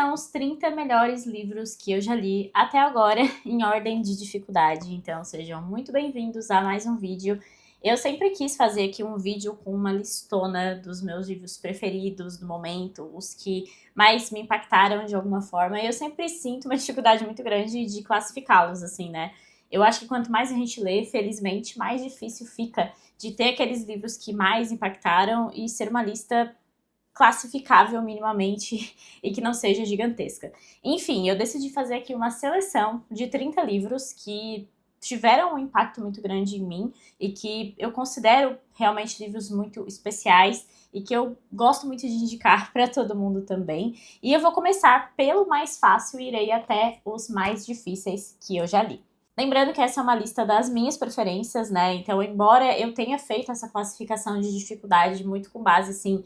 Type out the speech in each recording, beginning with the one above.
são os 30 melhores livros que eu já li até agora, em ordem de dificuldade. Então sejam muito bem-vindos a mais um vídeo. Eu sempre quis fazer aqui um vídeo com uma listona dos meus livros preferidos do momento, os que mais me impactaram de alguma forma. E eu sempre sinto uma dificuldade muito grande de classificá-los, assim, né? Eu acho que quanto mais a gente lê, felizmente, mais difícil fica de ter aqueles livros que mais impactaram e ser uma lista classificável minimamente e que não seja gigantesca. Enfim, eu decidi fazer aqui uma seleção de 30 livros que tiveram um impacto muito grande em mim e que eu considero realmente livros muito especiais e que eu gosto muito de indicar para todo mundo também. E eu vou começar pelo mais fácil e irei até os mais difíceis que eu já li. Lembrando que essa é uma lista das minhas preferências, né? Então, embora eu tenha feito essa classificação de dificuldade muito com base, assim,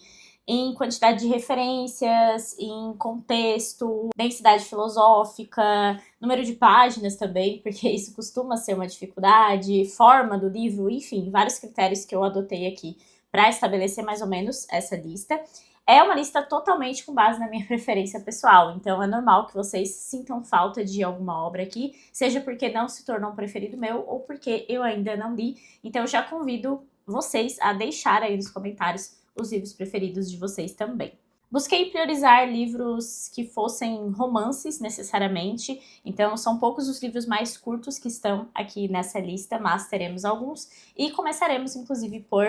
em quantidade de referências, em contexto, densidade filosófica, número de páginas também, porque isso costuma ser uma dificuldade, forma do livro, enfim, vários critérios que eu adotei aqui para estabelecer mais ou menos essa lista. É uma lista totalmente com base na minha preferência pessoal, então é normal que vocês sintam falta de alguma obra aqui, seja porque não se tornou um preferido meu ou porque eu ainda não li. Então eu já convido vocês a deixar aí nos comentários os livros preferidos de vocês também. Busquei priorizar livros que fossem romances, necessariamente, então são poucos os livros mais curtos que estão aqui nessa lista, mas teremos alguns, e começaremos, inclusive, por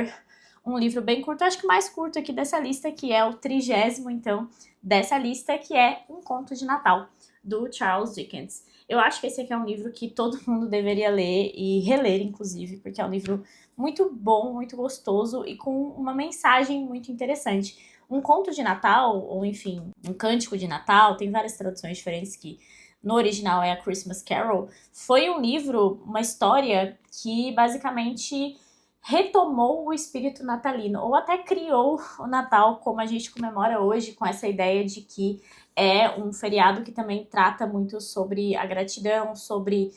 um livro bem curto, acho que o mais curto aqui dessa lista, que é o 30º, então, dessa lista, que é Um Conto de Natal, do Charles Dickens. Eu acho que esse aqui é um livro que todo mundo deveria ler e reler, inclusive, porque é um livro muito bom, muito gostoso e com uma mensagem muito interessante. Um conto de Natal, ou enfim, um cântico de Natal, tem várias traduções diferentes que no original é a Christmas Carol, foi um livro, uma história que basicamente retomou o espírito natalino, ou até criou o Natal como a gente comemora hoje, com essa ideia de que é um feriado que também trata muito sobre a gratidão, sobre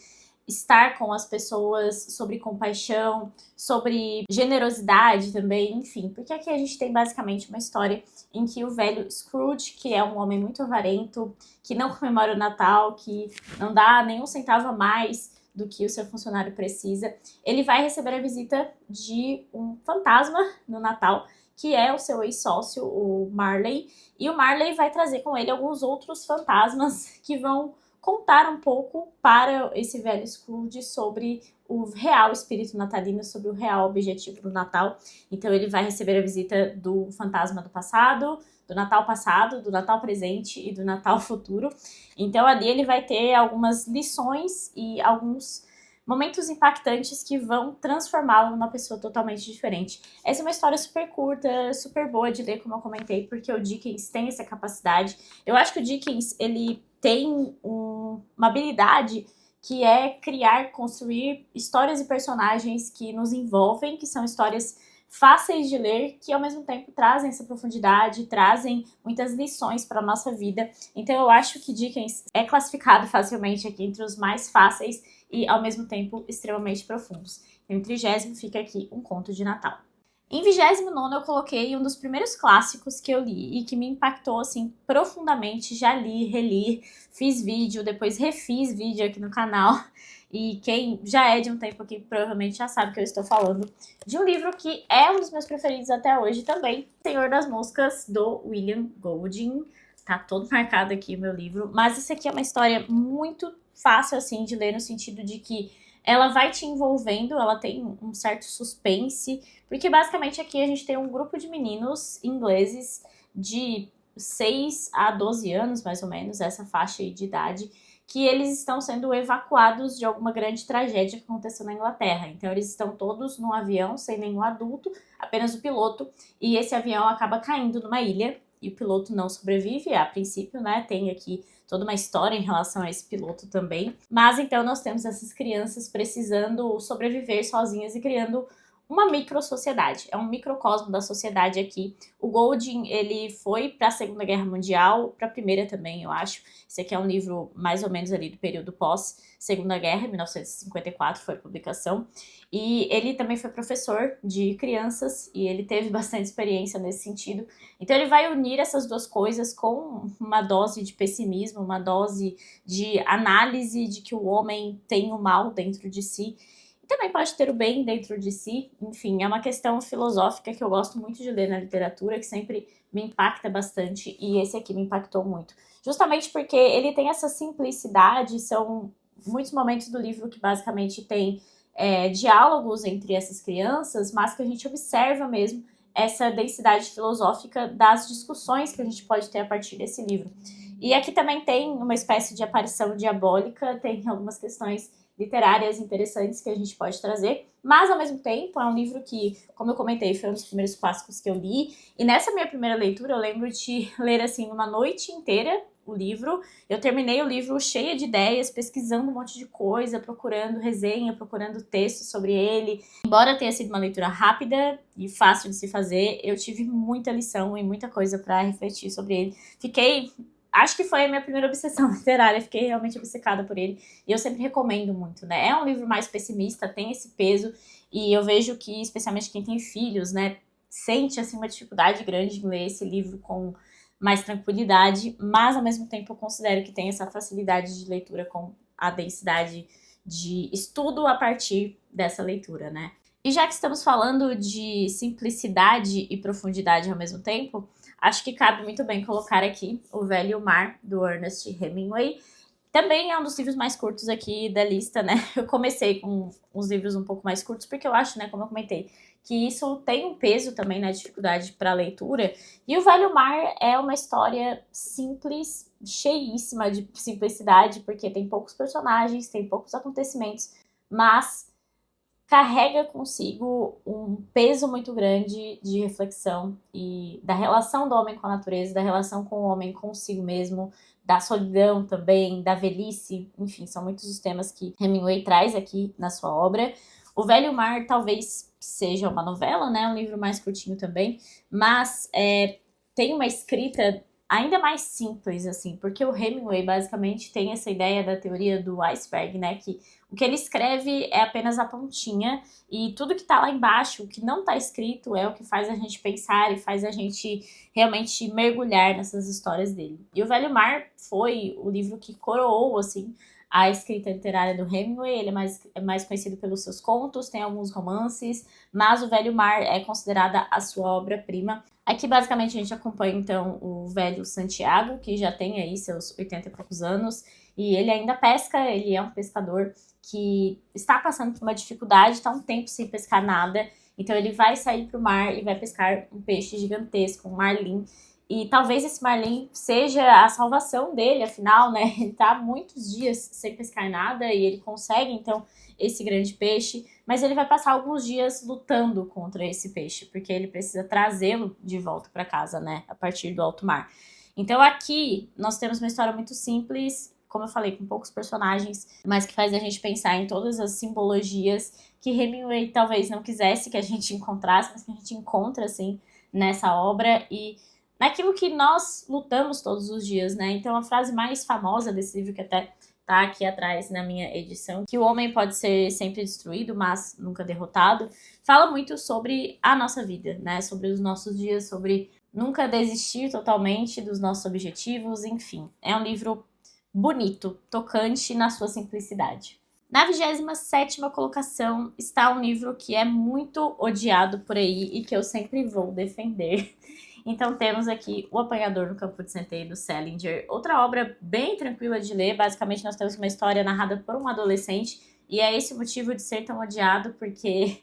estar com as pessoas, sobre compaixão, sobre generosidade também, enfim. Porque aqui a gente tem basicamente uma história em que o velho Scrooge, que é um homem muito avarento, que não comemora o Natal, que não dá nenhum centavo a mais do que o seu funcionário precisa, ele vai receber a visita de um fantasma no Natal, que é o seu ex-sócio, o Marley, e o Marley vai trazer com ele alguns outros fantasmas que vão contar um pouco para esse velho Scrooge sobre o real espírito natalino, sobre o real objetivo do Natal. Então ele vai receber a visita do fantasma do passado, do Natal presente e do Natal futuro. Então ali ele vai ter algumas lições e alguns momentos impactantes que vão transformá-lo numa pessoa totalmente diferente. Essa é uma história super curta, super boa de ler, como eu comentei, porque o Dickens tem essa capacidade. Eu acho que o Dickens, ele tem uma habilidade que é criar, construir histórias e personagens que nos envolvem, que são histórias fáceis de ler, que ao mesmo tempo trazem essa profundidade, trazem muitas lições para a nossa vida. Então eu acho que Dickens é classificado facilmente aqui entre os mais fáceis e ao mesmo tempo extremamente profundos. Em 30º fica aqui Um Conto de Natal. Em 29º eu coloquei um dos primeiros clássicos que eu li e que me impactou assim profundamente. Já li, reli, fiz vídeo, depois refiz vídeo aqui no canal. E quem já é de um tempo aqui provavelmente já sabe que eu estou falando de um livro que é um dos meus preferidos até hoje também, Senhor das Moscas, do William Golding. Tá todo marcado aqui o meu livro, mas esse aqui é uma história muito fácil assim de ler, no sentido de que ela vai te envolvendo, ela tem um certo suspense, porque basicamente aqui a gente tem um grupo de meninos ingleses de 6 a 12 anos, mais ou menos, essa faixa aí de idade, que eles estão sendo evacuados de alguma grande tragédia que aconteceu na Inglaterra. Então eles estão todos num avião, sem nenhum adulto, apenas o piloto, e esse avião acaba caindo numa ilha, e o piloto não sobrevive, a princípio, né? Tem aqui toda uma história em relação a esse piloto também. Mas então nós temos essas crianças precisando sobreviver sozinhas e criando uma micro-sociedade, é um microcosmo da sociedade aqui. O Golding, ele foi para a Segunda Guerra Mundial, para a Primeira também, eu acho. Esse aqui é um livro mais ou menos ali do período pós-Segunda Guerra, 1954 foi a publicação. E ele também foi professor de crianças e ele teve bastante experiência nesse sentido. Então ele vai unir essas duas coisas com uma dose de pessimismo, uma dose de análise de que o homem tem o mal dentro de si. Também pode ter o bem dentro de si, enfim, é uma questão filosófica que eu gosto muito de ler na literatura, que sempre me impacta bastante, e esse aqui me impactou muito. Justamente porque ele tem essa simplicidade, são muitos momentos do livro que basicamente tem diálogos entre essas crianças, mas que a gente observa mesmo essa densidade filosófica das discussões que a gente pode ter a partir desse livro. E aqui também tem uma espécie de aparição diabólica, tem algumas questões literárias interessantes que a gente pode trazer, mas ao mesmo tempo é um livro que, como eu comentei, foi um dos primeiros clássicos que eu li, e nessa minha primeira leitura eu lembro de ler assim uma noite inteira o livro. Eu terminei o livro cheia de ideias, pesquisando um monte de coisa, procurando resenha, procurando texto sobre ele. Embora tenha sido uma leitura rápida e fácil de se fazer, eu tive muita lição e muita coisa para refletir sobre ele. Acho que foi a minha primeira obsessão literária, fiquei realmente obcecada por ele, e eu sempre recomendo muito, né? É um livro mais pessimista, tem esse peso, e eu vejo que, especialmente quem tem filhos, né, sente, assim, uma dificuldade grande em ler esse livro com mais tranquilidade, mas, ao mesmo tempo, eu considero que tem essa facilidade de leitura com a densidade de estudo a partir dessa leitura, né? E já que estamos falando de simplicidade e profundidade ao mesmo tempo, acho que cabe muito bem colocar aqui O Velho Mar, do Ernest Hemingway. Também é um dos livros mais curtos aqui da lista, né? Eu comecei com uns livros um pouco mais curtos, porque eu acho, né, como eu comentei, que isso tem um peso também na dificuldade para a leitura. E O Velho Mar é uma história simples, cheíssima de simplicidade, porque tem poucos personagens, tem poucos acontecimentos, mas carrega consigo um peso muito grande de reflexão e da relação do homem com a natureza, da relação com o homem consigo mesmo, da solidão também, da velhice, enfim, são muitos os temas que Hemingway traz aqui na sua obra. O Velho Mar talvez seja uma novela, né, um livro mais curtinho também, mas tem uma escrita ainda mais simples, assim, porque o Hemingway basicamente tem essa ideia da teoria do iceberg, né, que o que ele escreve é apenas a pontinha e tudo que tá lá embaixo, o que não tá escrito, é o que faz a gente pensar e faz a gente realmente mergulhar nessas histórias dele. E O Velho Mar foi o livro que coroou, assim, a escrita literária do Hemingway. Ele é mais conhecido pelos seus contos, tem alguns romances, mas O Velho Mar é considerada a sua obra-prima. Aqui, basicamente, a gente acompanha, então, o velho Santiago, que já tem aí seus 80 e poucos anos, e ele ainda pesca, ele é um pescador que está passando por uma dificuldade, está um tempo sem pescar nada, então ele vai sair para o mar e vai pescar um peixe gigantesco, um marlim, e talvez esse marlim seja a salvação dele, afinal, né, ele está há muitos dias sem pescar nada e ele consegue, então, esse grande peixe, mas ele vai passar alguns dias lutando contra esse peixe, porque ele precisa trazê-lo de volta para casa, né, a partir do alto mar. Então aqui nós temos uma história muito simples, como eu falei, com poucos personagens, mas que faz a gente pensar em todas as simbologias que Hemingway talvez não quisesse que a gente encontrasse, mas que a gente encontra, assim, nessa obra e naquilo que nós lutamos todos os dias, né? Então a frase mais famosa desse livro, que até tá aqui atrás na minha edição, que o homem pode ser sempre destruído, mas nunca derrotado, fala muito sobre a nossa vida, né? Sobre os nossos dias, sobre nunca desistir totalmente dos nossos objetivos, enfim. É um livro bonito, tocante na sua simplicidade. Na 27ª colocação está um livro que é muito odiado por aí e que eu sempre vou defender. Então temos aqui O Apanhador no Campo de Centeio, do Salinger. Outra obra bem tranquila de ler. Basicamente nós temos uma história narrada por um adolescente e é esse o motivo de ser tão odiado, porque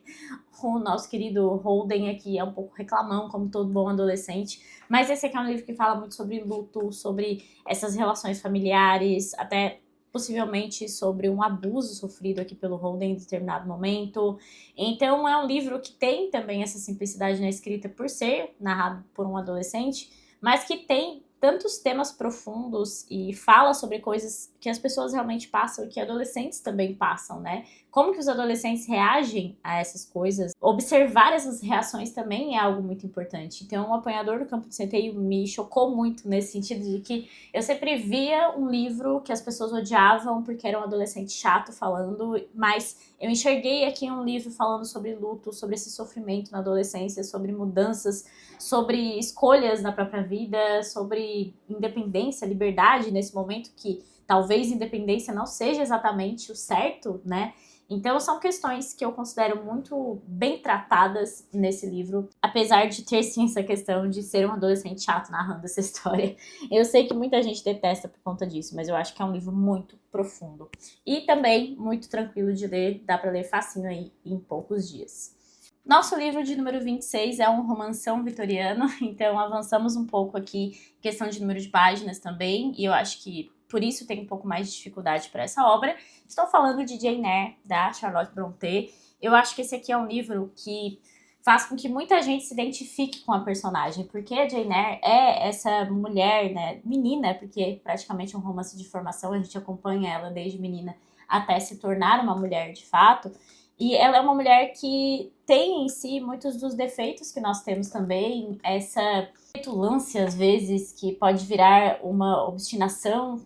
o nosso querido Holden aqui é um pouco reclamão, como todo bom adolescente. Mas esse aqui é um livro que fala muito sobre luto, sobre essas relações familiares, até possivelmente sobre um abuso sofrido aqui pelo Holden em determinado momento. Então é um livro que tem também essa simplicidade na escrita por ser narrado por um adolescente, mas que tem tantos temas profundos e fala sobre coisas que as pessoas realmente passam e que adolescentes também passam, né? Como que os adolescentes reagem a essas coisas. Observar essas reações também é algo muito importante. Então, O Apanhador do Campo de Centeio me chocou muito nesse sentido de que eu sempre via um livro que as pessoas odiavam porque era um adolescente chato falando, mas eu enxerguei aqui um livro falando sobre luto, sobre esse sofrimento na adolescência, sobre mudanças, sobre escolhas na própria vida, sobre independência, liberdade nesse momento que talvez independência não seja exatamente o certo, né? Então são questões que eu considero muito bem tratadas nesse livro, apesar de ter sim essa questão de ser um adolescente chato narrando essa história. Eu sei que muita gente detesta por conta disso, mas eu acho que é um livro muito profundo. E também muito tranquilo de ler, dá pra ler facinho aí em poucos dias. Nosso livro de número 26 é um romanção vitoriano, então avançamos um pouco aqui em questão de número de páginas também, e eu acho que por isso tem um pouco mais de dificuldade para essa obra. Estou falando de Jane Eyre, da Charlotte Brontë. Eu acho que esse aqui é um livro que faz com que muita gente se identifique com a personagem, porque a Jane Eyre é essa mulher, né, menina, porque praticamente é um romance de formação, a gente acompanha ela desde menina até se tornar uma mulher de fato. E ela é uma mulher que tem em si muitos dos defeitos que nós temos também, essa petulância às vezes que pode virar uma obstinação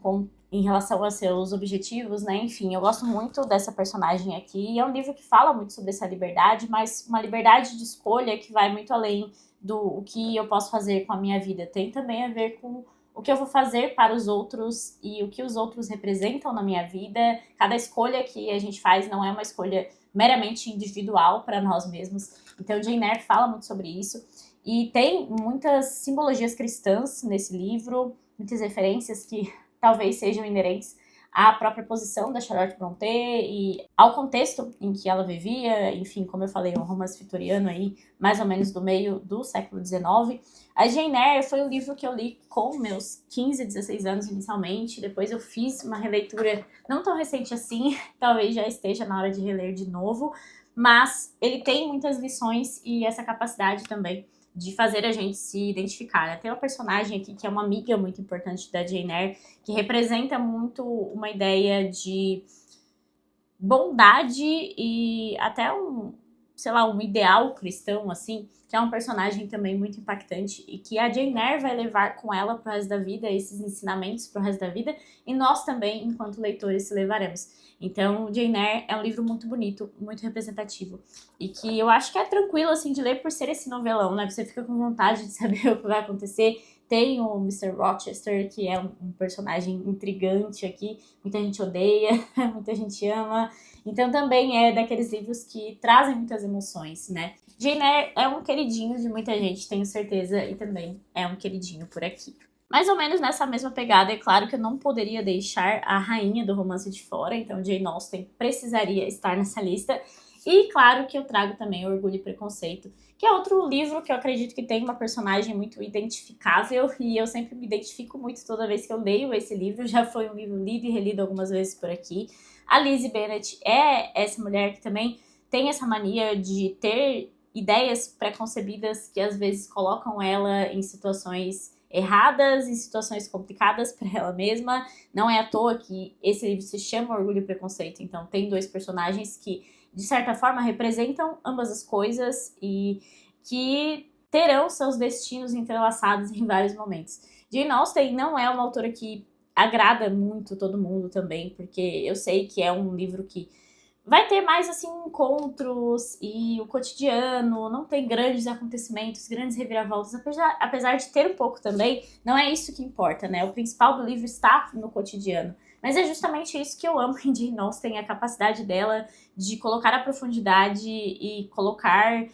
em relação aos seus objetivos, né? Enfim, eu gosto muito dessa personagem aqui. E é um livro que fala muito sobre essa liberdade, mas uma liberdade de escolha que vai muito além do o que eu posso fazer com a minha vida. Tem também a ver com o que eu vou fazer para os outros e o que os outros representam na minha vida. Cada escolha que a gente faz não é uma escolha meramente individual para nós mesmos. Então, Jane Eyre fala muito sobre isso. E tem muitas simbologias cristãs nesse livro, muitas referências que talvez sejam inerentes à própria posição da Charlotte Brontë e ao contexto em que ela vivia. Enfim, como eu falei, um romance vitoriano aí, mais ou menos do meio do século XIX. A Jane Eyre foi um livro que eu li com meus 15, 16 anos inicialmente. Depois eu fiz uma releitura não tão recente assim, talvez já esteja na hora de reler de novo, mas ele tem muitas lições e essa capacidade também de fazer a gente se identificar. Tem uma personagem aqui que é uma amiga muito importante da Jane Eyre, que representa muito uma ideia de bondade e até um ideal cristão, assim, que é um personagem também muito impactante e que a Jane Eyre vai levar com ela pro resto da vida, esses ensinamentos pro resto da vida, e nós também, enquanto leitores, se levaremos. Então, Jane Eyre é um livro muito bonito, muito representativo, e que eu acho que é tranquilo, assim, de ler por ser esse novelão, né? Você fica com vontade de saber o que vai acontecer. Tem o Mr. Rochester, que é um personagem intrigante aqui, muita gente odeia, muita gente ama. Então também é daqueles livros que trazem muitas emoções, né? Jane Eyre é um queridinho de muita gente, tenho certeza, e também é um queridinho por aqui. Mais ou menos nessa mesma pegada, é claro que eu não poderia deixar a rainha do romance de fora, então Jane Austen precisaria estar nessa lista. E claro que eu trago também Orgulho e Preconceito, que é outro livro que eu acredito que tem uma personagem muito identificável, e eu sempre me identifico muito toda vez que eu leio esse livro. Já foi um livro lido e relido algumas vezes por aqui. A Lizzie Bennet é essa mulher que também tem essa mania de ter ideias preconcebidas que às vezes colocam ela em situações erradas, em situações complicadas para ela mesma. Não é à toa que esse livro se chama Orgulho e Preconceito, então tem dois personagens que, de certa forma, representam ambas as coisas e que terão seus destinos entrelaçados em vários momentos. Jane Austen não é uma autora que agrada muito todo mundo também, porque eu sei que é um livro que vai ter mais, assim, encontros e o cotidiano, não tem grandes acontecimentos, grandes reviravoltas, apesar de ter um pouco também, não é isso que importa, né? O principal do livro está no cotidiano. Mas é justamente isso que eu amo em Jane Austen, a capacidade dela de colocar a profundidade e colocar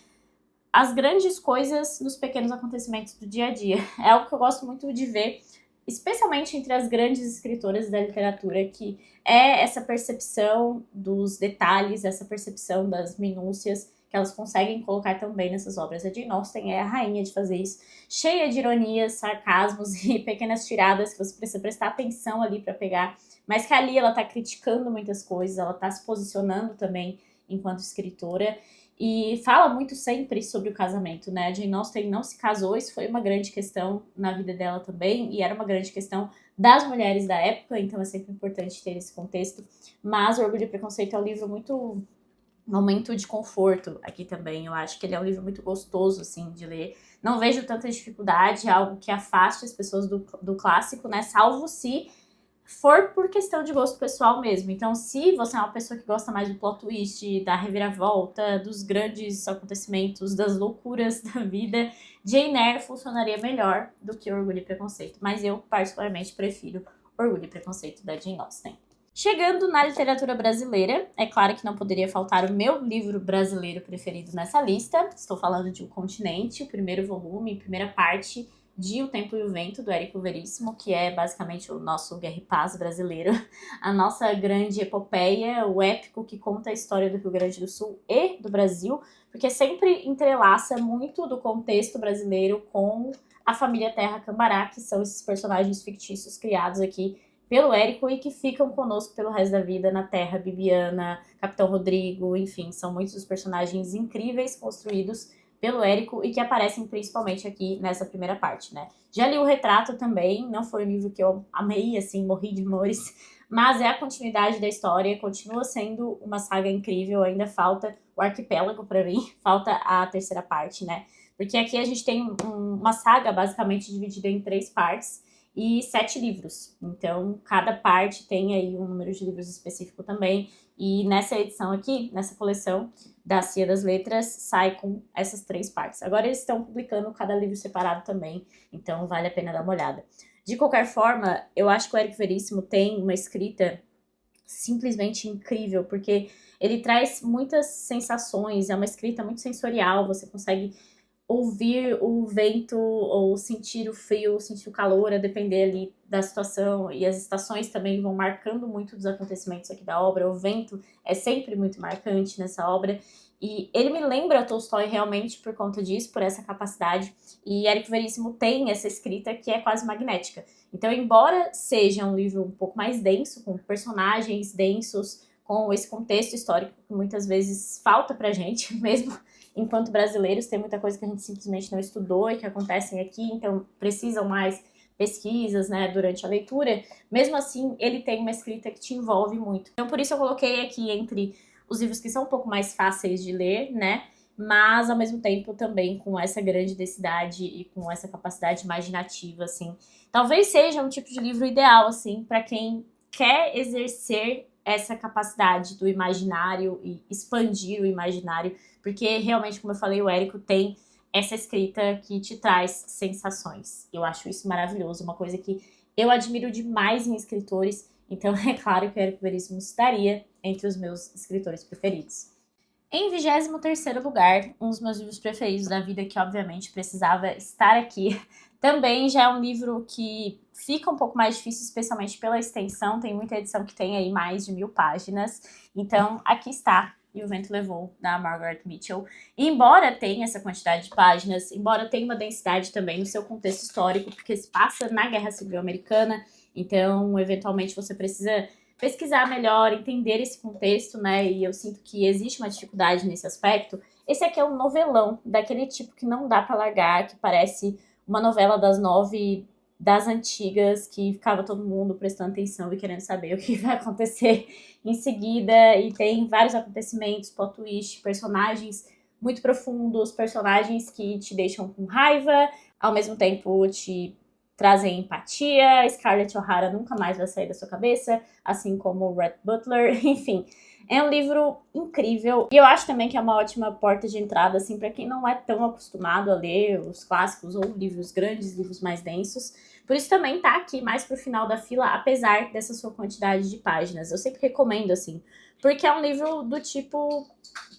as grandes coisas nos pequenos acontecimentos do dia a dia. É algo que eu gosto muito de ver, especialmente entre as grandes escritoras da literatura, que é essa percepção dos detalhes, essa percepção das minúcias que elas conseguem colocar também nessas obras. A Jane Austen é a rainha de fazer isso, cheia de ironias, sarcasmos e pequenas tiradas que você precisa prestar atenção ali para pegar, mas que ali ela tá criticando muitas coisas, ela tá se posicionando também enquanto escritora. e fala muito sempre sobre o casamento, né? A Jane Austen não se casou, isso foi uma grande questão na vida dela também, e era uma grande questão das mulheres da época, então é sempre importante ter esse contexto. Mas o Orgulho e Preconceito é um livro muito momento de conforto aqui também. Eu acho que ele é um livro muito gostoso, assim, de ler. Não vejo tanta dificuldade, algo que afaste as pessoas do clássico, né? Salvo se for por questão de gosto pessoal mesmo. Então, se você é uma pessoa que gosta mais do plot twist, da reviravolta, dos grandes acontecimentos, das loucuras da vida, Jane Eyre funcionaria melhor do que Orgulho e Preconceito. Mas eu, particularmente, prefiro Orgulho e Preconceito, da Jane Austen. Chegando na literatura brasileira, é claro que não poderia faltar o meu livro brasileiro preferido nessa lista. Estou falando de O Continente, o primeiro volume, primeira parte de O Tempo e o Vento, do Érico Veríssimo, que é basicamente o nosso Guerra e Paz brasileiro, a nossa grande epopeia, o épico que conta a história do Rio Grande do Sul e do Brasil, porque sempre entrelaça muito do contexto brasileiro com a família Terra Cambará, que são esses personagens fictícios criados aqui pelo Érico e que ficam conosco pelo resto da vida na Terra, Bibiana, Capitão Rodrigo, enfim, são muitos os personagens incríveis construídos pelo Érico e que aparecem principalmente aqui nessa primeira parte, né? Já li o Retrato também, não foi um livro que eu amei, assim, morri de amores, mas é a continuidade da história, continua sendo uma saga incrível, ainda falta o arquipélago pra mim, falta a terceira parte, né? Porque aqui a gente tem uma saga basicamente dividida em 3 partes, e 7 livros. Então, cada parte tem aí um número de livros específico também. E nessa edição aqui, nessa coleção da Cia das Letras, sai com essas 3 partes. Agora eles estão publicando cada livro separado também, então vale a pena dar uma olhada. De qualquer forma, eu acho que o Érico Veríssimo tem uma escrita simplesmente incrível, porque ele traz muitas sensações, é uma escrita muito sensorial, você consegue ouvir o vento ou sentir o frio, sentir o calor, a depender ali da situação, e as estações também vão marcando muito dos acontecimentos aqui da obra. O vento é sempre muito marcante nessa obra, e ele me lembra Tolstói realmente por conta disso, por essa capacidade, e Érico Veríssimo tem essa escrita que é quase magnética. Então, embora seja um livro um pouco mais denso, com personagens densos, com esse contexto histórico que muitas vezes falta pra gente, mesmo enquanto brasileiros, tem muita coisa que a gente simplesmente não estudou e que acontecem aqui, então precisam mais pesquisas, né, durante a leitura. Mesmo assim, ele tem uma escrita que te envolve muito. Então, por isso eu coloquei aqui entre os livros que são um pouco mais fáceis de ler, né, mas ao mesmo tempo também com essa grande densidade e com essa capacidade imaginativa, assim. Talvez seja um tipo de livro ideal, assim, para quem quer exercer essa capacidade do imaginário e expandir o imaginário, porque realmente, como eu falei, o Érico tem essa escrita que te traz sensações. Eu acho isso maravilhoso, uma coisa que eu admiro demais em escritores, então é claro que o Érico Veríssimo estaria entre os meus escritores preferidos. Em 23º lugar, um dos meus livros preferidos da vida, que obviamente precisava estar aqui, também já é um livro que fica um pouco mais difícil, especialmente pela extensão, tem muita edição que tem aí mais de 1000 páginas, então aqui está E o Vento Levou, da Margaret Mitchell. E embora tenha essa quantidade de páginas, embora tenha uma densidade também no seu contexto histórico, porque se passa na Guerra Civil Americana, então eventualmente você precisa pesquisar melhor, entender esse contexto, né, e eu sinto que existe uma dificuldade nesse aspecto. Esse aqui é um novelão, daquele tipo que não dá pra largar, que parece uma novela das 9 das antigas, que ficava todo mundo prestando atenção e querendo saber o que vai acontecer em seguida, e tem vários acontecimentos, plot twist, personagens muito profundos, personagens que te deixam com raiva, ao mesmo tempo te trazem empatia. Scarlett O'Hara nunca mais vai sair da sua cabeça, assim como Rhett Butler, enfim. É um livro incrível, e eu acho também que é uma ótima porta de entrada, assim, para quem não é tão acostumado a ler os clássicos ou livros grandes, livros mais densos. Por isso também tá aqui mais pro final da fila, apesar dessa sua quantidade de páginas. Eu sempre recomendo, assim, porque é um livro do tipo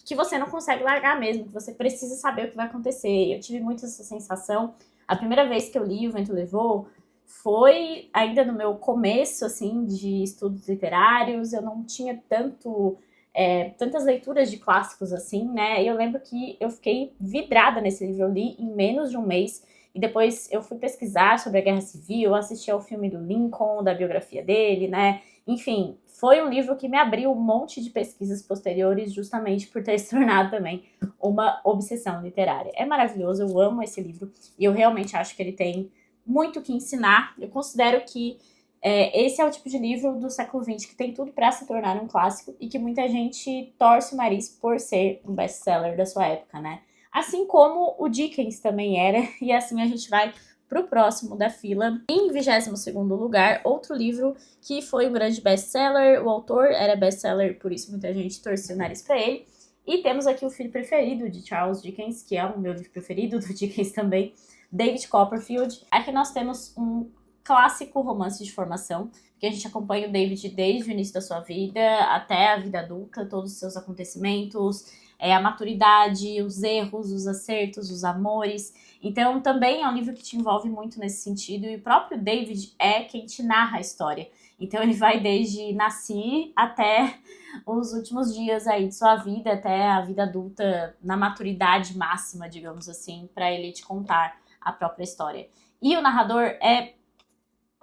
que você não consegue largar mesmo, que você precisa saber o que vai acontecer. Eu tive muito essa sensação. A primeira vez que eu li O Vento Levou foi ainda no meu começo, assim, de estudos literários. Eu não tinha tantas leituras de clássicos assim, né? E eu lembro que eu fiquei vidrada nesse livro, eu li em menos de um mês. e depois eu fui pesquisar sobre a Guerra Civil, assisti ao filme do Lincoln, da biografia dele, né? Enfim, foi um livro que me abriu um monte de pesquisas posteriores justamente por ter se tornado também uma obsessão literária. É maravilhoso, eu amo esse livro e eu realmente acho que ele tem muito o que ensinar. Eu considero que esse é o tipo de livro do século XX que tem tudo para se tornar um clássico e que muita gente torce o nariz por ser um best-seller da sua época, né? Assim como o Dickens também era, e assim a gente vai pro próximo da fila. Em 22º lugar, outro livro que foi um grande best-seller, o autor era best-seller, por isso muita gente torceu o nariz para ele. E temos aqui o filho preferido de Charles Dickens, que é o meu livro preferido, do Dickens também, David Copperfield. Aqui nós temos um clássico romance de formação, que a gente acompanha o David desde o início da sua vida até a vida adulta, todos os seus acontecimentos, a maturidade, os erros, os acertos, os amores. Então também é um livro que te envolve muito nesse sentido, e o próprio David é quem te narra a história. Então ele vai desde nascer até os últimos dias aí de sua vida, até a vida adulta, na maturidade máxima, digamos assim, para ele te contar a própria história. E o narrador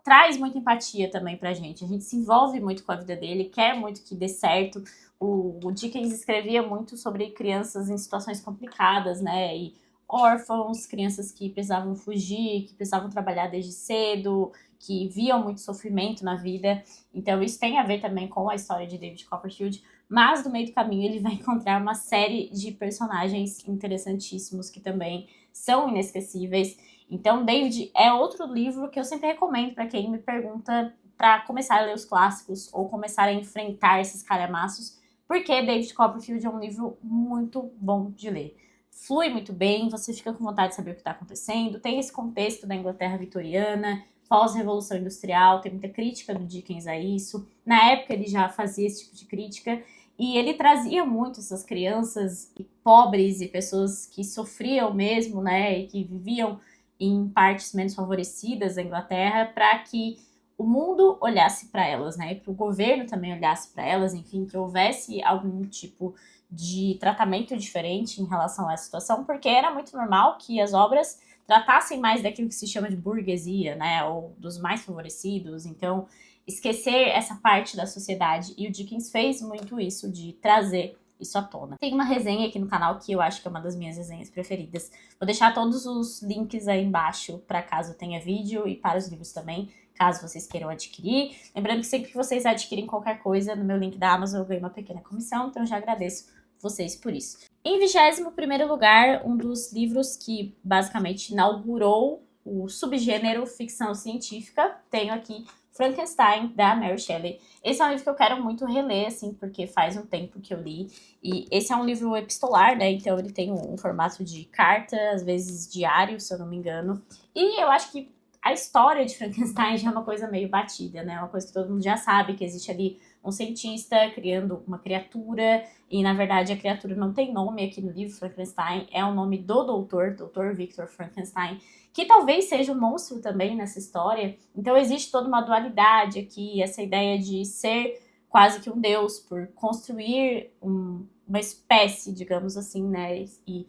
traz muita empatia também pra gente. A gente se envolve muito com a vida dele, quer muito que dê certo. O Dickens escrevia muito sobre crianças em situações complicadas, né? E órfãos, crianças que precisavam fugir, que precisavam trabalhar desde cedo, que viam muito sofrimento na vida. Então isso tem a ver também com a história de David Copperfield. Mas no meio do caminho ele vai encontrar uma série de personagens interessantíssimos que também são inesquecíveis. Então, David é outro livro que eu sempre recomendo para quem me pergunta para começar a ler os clássicos ou começar a enfrentar esses calhamaços, porque David Copperfield é um livro muito bom de ler. Flui muito bem, você fica com vontade de saber o que está acontecendo, tem esse contexto da Inglaterra vitoriana, pós-revolução industrial, tem muita crítica do Dickens a isso. Na época ele já fazia esse tipo de crítica, e ele trazia muito essas crianças pobres e pessoas que sofriam mesmo, né, e que viviam em partes menos favorecidas da Inglaterra, para que o mundo olhasse para elas, né? E para o governo também olhasse para elas, enfim, que houvesse algum tipo de tratamento diferente em relação a essa situação, porque era muito normal que as obras tratassem mais daquilo que se chama de burguesia, né? Ou dos mais favorecidos. Então, esquecer essa parte da sociedade. E o Dickens fez muito isso, de trazer isso à tona. Tem uma resenha aqui no canal que eu acho que é uma das minhas resenhas preferidas. Vou deixar todos os links aí embaixo para caso tenha vídeo e para os livros também, caso vocês queiram adquirir. Lembrando que sempre que vocês adquirem qualquer coisa no meu link da Amazon eu ganho uma pequena comissão, então eu já agradeço vocês por isso. Em 21º lugar, um dos livros que basicamente inaugurou o subgênero ficção científica, tenho aqui Frankenstein, da Mary Shelley. Esse é um livro que eu quero muito reler, assim, porque faz um tempo que eu li. E esse é um livro epistolar, né? Então ele tem um formato de carta, às vezes diário, se eu não me engano. E eu acho que a história de Frankenstein já é uma coisa meio batida, né? Uma coisa que todo mundo já sabe, que existe ali um cientista criando uma criatura, e na verdade a criatura não tem nome aqui no livro. Frankenstein é o nome do doutor, Dr. Victor Frankenstein, que talvez seja um monstro também nessa história. Então existe toda uma dualidade aqui, essa ideia de ser quase que um deus por construir uma espécie, digamos assim, né? E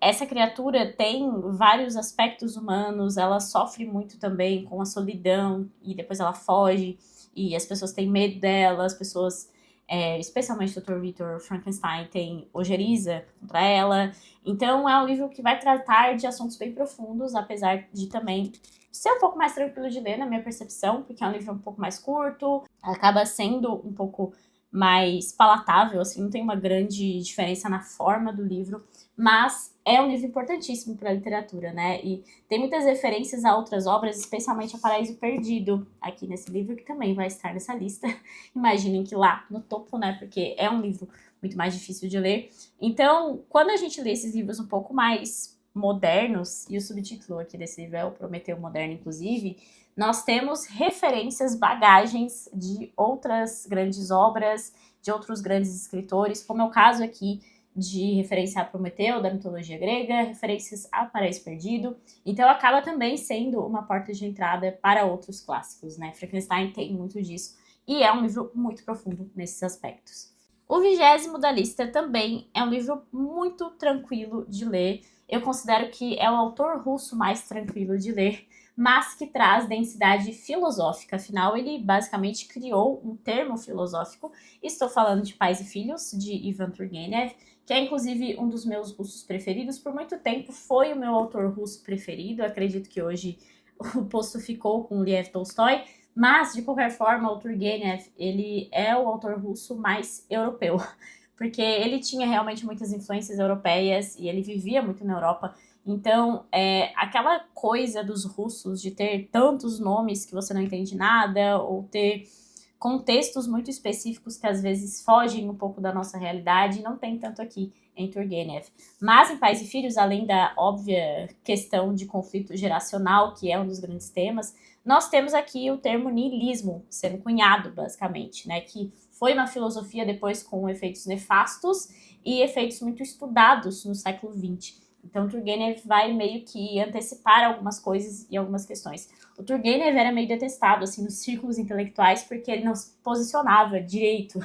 essa criatura tem vários aspectos humanos, ela sofre muito também com a solidão, e depois ela foge, e as pessoas têm medo dela, as pessoas, especialmente o Dr. Victor Frankenstein, tem ojeriza contra ela. Então é um livro que vai tratar de assuntos bem profundos, apesar de também ser um pouco mais tranquilo de ler, na minha percepção, porque é um livro um pouco mais curto, acaba sendo um pouco mais palatável, assim, não tem uma grande diferença na forma do livro, mas é um livro importantíssimo para a literatura, né? E tem muitas referências a outras obras, especialmente a Paraíso Perdido, aqui nesse livro, que também vai estar nessa lista. Imaginem que lá no topo, né? Porque é um livro muito mais difícil de ler. Então, quando a gente lê esses livros um pouco mais modernos, e o subtítulo aqui desse livro é O Prometeu Moderno, inclusive, nós temos referências, bagagens de outras grandes obras, de outros grandes escritores, como é o caso aqui de referência a Prometeu, da mitologia grega, referências a Paraíso Perdido. Então acaba também sendo uma porta de entrada para outros clássicos, né? Frankenstein tem muito disso, e é um livro muito profundo nesses aspectos. O 20º da lista também é um livro muito tranquilo de ler. Eu considero que é o autor russo mais tranquilo de ler, mas que traz densidade filosófica. Afinal, ele basicamente criou um termo filosófico. Estou falando de Pais e Filhos, de Ivan Turgenev, que é inclusive um dos meus russos preferidos. Por muito tempo foi o meu autor russo preferido. Acredito que hoje o posto ficou com Lev Tolstói. Mas, de qualquer forma, o Turgenev, ele é o autor russo mais europeu, porque ele tinha realmente muitas influências europeias e ele vivia muito na Europa. Então, aquela coisa dos russos de ter tantos nomes que você não entende nada, ou ter contextos muito específicos que às vezes fogem um pouco da nossa realidade, não tem tanto aqui em Turgenev. Mas em Pais e Filhos, além da óbvia questão de conflito geracional, que é um dos grandes temas, nós temos aqui o termo niilismo sendo cunhado, basicamente, né, que foi uma filosofia depois com efeitos nefastos e efeitos muito estudados no século XX. Então, Turgenev vai meio que antecipar algumas coisas e algumas questões. O Turgenev era meio detestado, assim, nos círculos intelectuais, porque ele não se posicionava direito.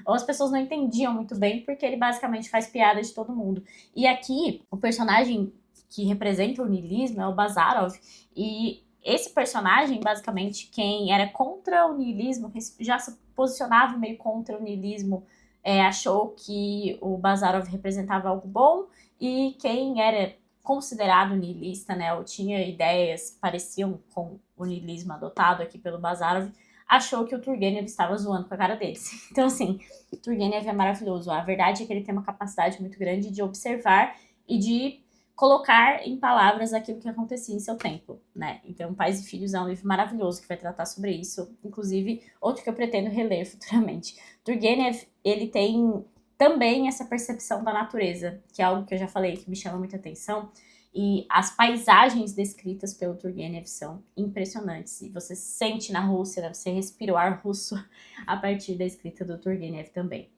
Ou as pessoas não entendiam muito bem, porque ele basicamente faz piada de todo mundo. E aqui, o personagem que representa o niilismo é o Bazarov. E esse personagem, basicamente, quem era contra o niilismo, quem já se posicionava meio contra o niilismo, achou que o Bazarov representava algo bom, e quem era considerado niilista, né, ou tinha ideias que pareciam com o niilismo adotado aqui pelo Bazarov, achou que o Turgenev estava zoando com a cara deles. Então, assim, o Turgenev é maravilhoso. A verdade é que ele tem uma capacidade muito grande de observar e de colocar em palavras aquilo que acontecia em seu tempo, né? Então, Pais e Filhos é um livro maravilhoso que vai tratar sobre isso. Inclusive, outro que eu pretendo reler futuramente. Turgenev, ele tem também essa percepção da natureza, que é algo que eu já falei que me chama muita atenção. E as paisagens descritas pelo Turgenev são impressionantes. E você sente na Rússia, né? Você respira o ar russo a partir da escrita do Turgenev também.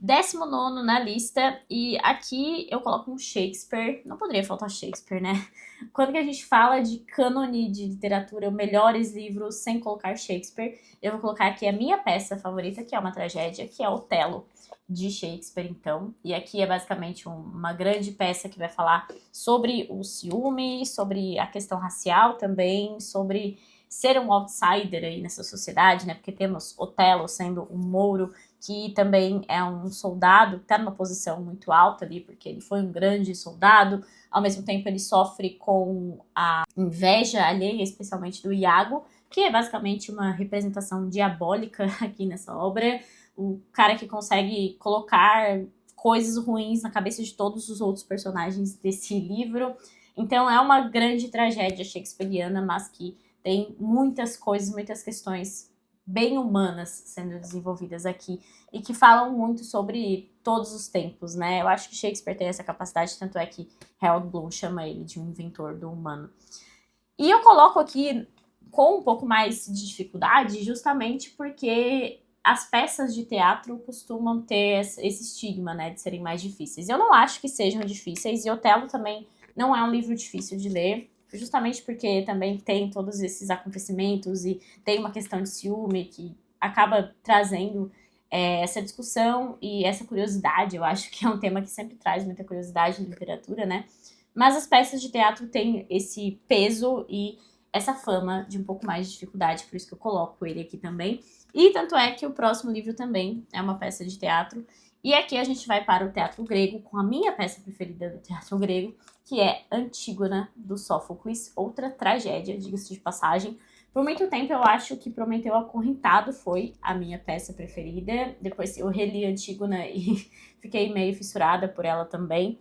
19º na lista, e aqui eu coloco um Shakespeare, não poderia faltar Shakespeare, né? Quando que a gente fala de cânone de literatura, melhores livros sem colocar Shakespeare, eu vou colocar aqui a minha peça favorita, que é uma tragédia, que é Otelo, de Shakespeare, então. E aqui é basicamente uma grande peça que vai falar sobre o ciúme, sobre a questão racial também, sobre ser um outsider aí nessa sociedade, né? Porque temos Otelo sendo um mouro, que também é um soldado que está numa posição muito alta ali, porque ele foi um grande soldado. Ao mesmo tempo, ele sofre com a inveja alheia, especialmente do Iago, que é basicamente uma representação diabólica aqui nessa obra. O cara que consegue colocar coisas ruins na cabeça de todos os outros personagens desse livro. Então, é uma grande tragédia shakespeariana, mas que tem muitas coisas, muitas questões bem humanas sendo desenvolvidas aqui e que falam muito sobre todos os tempos, né? Eu acho que Shakespeare tem essa capacidade, tanto é que Harold Bloom chama ele de um inventor do humano. E eu coloco aqui com um pouco mais de dificuldade justamente porque as peças de teatro costumam ter esse estigma, né, de serem mais difíceis. Eu não acho que sejam difíceis, e Otelo também não é um livro difícil de ler, justamente porque também tem todos esses acontecimentos e tem uma questão de ciúme que acaba trazendo essa discussão e essa curiosidade. Eu acho que é um tema que sempre traz muita curiosidade na literatura, né? Mas as peças de teatro têm esse peso e essa fama de um pouco mais de dificuldade, por isso que eu coloco ele aqui também. E tanto é que o próximo livro também é uma peça de teatro. E aqui a gente vai para o teatro grego, com a minha peça preferida do teatro grego, que é Antígona, do Sófocles, outra tragédia, diga-se de passagem. Por muito tempo eu acho que Prometeu Acorrentado foi a minha peça preferida. Depois eu reli Antígona e fiquei meio fissurada por ela também.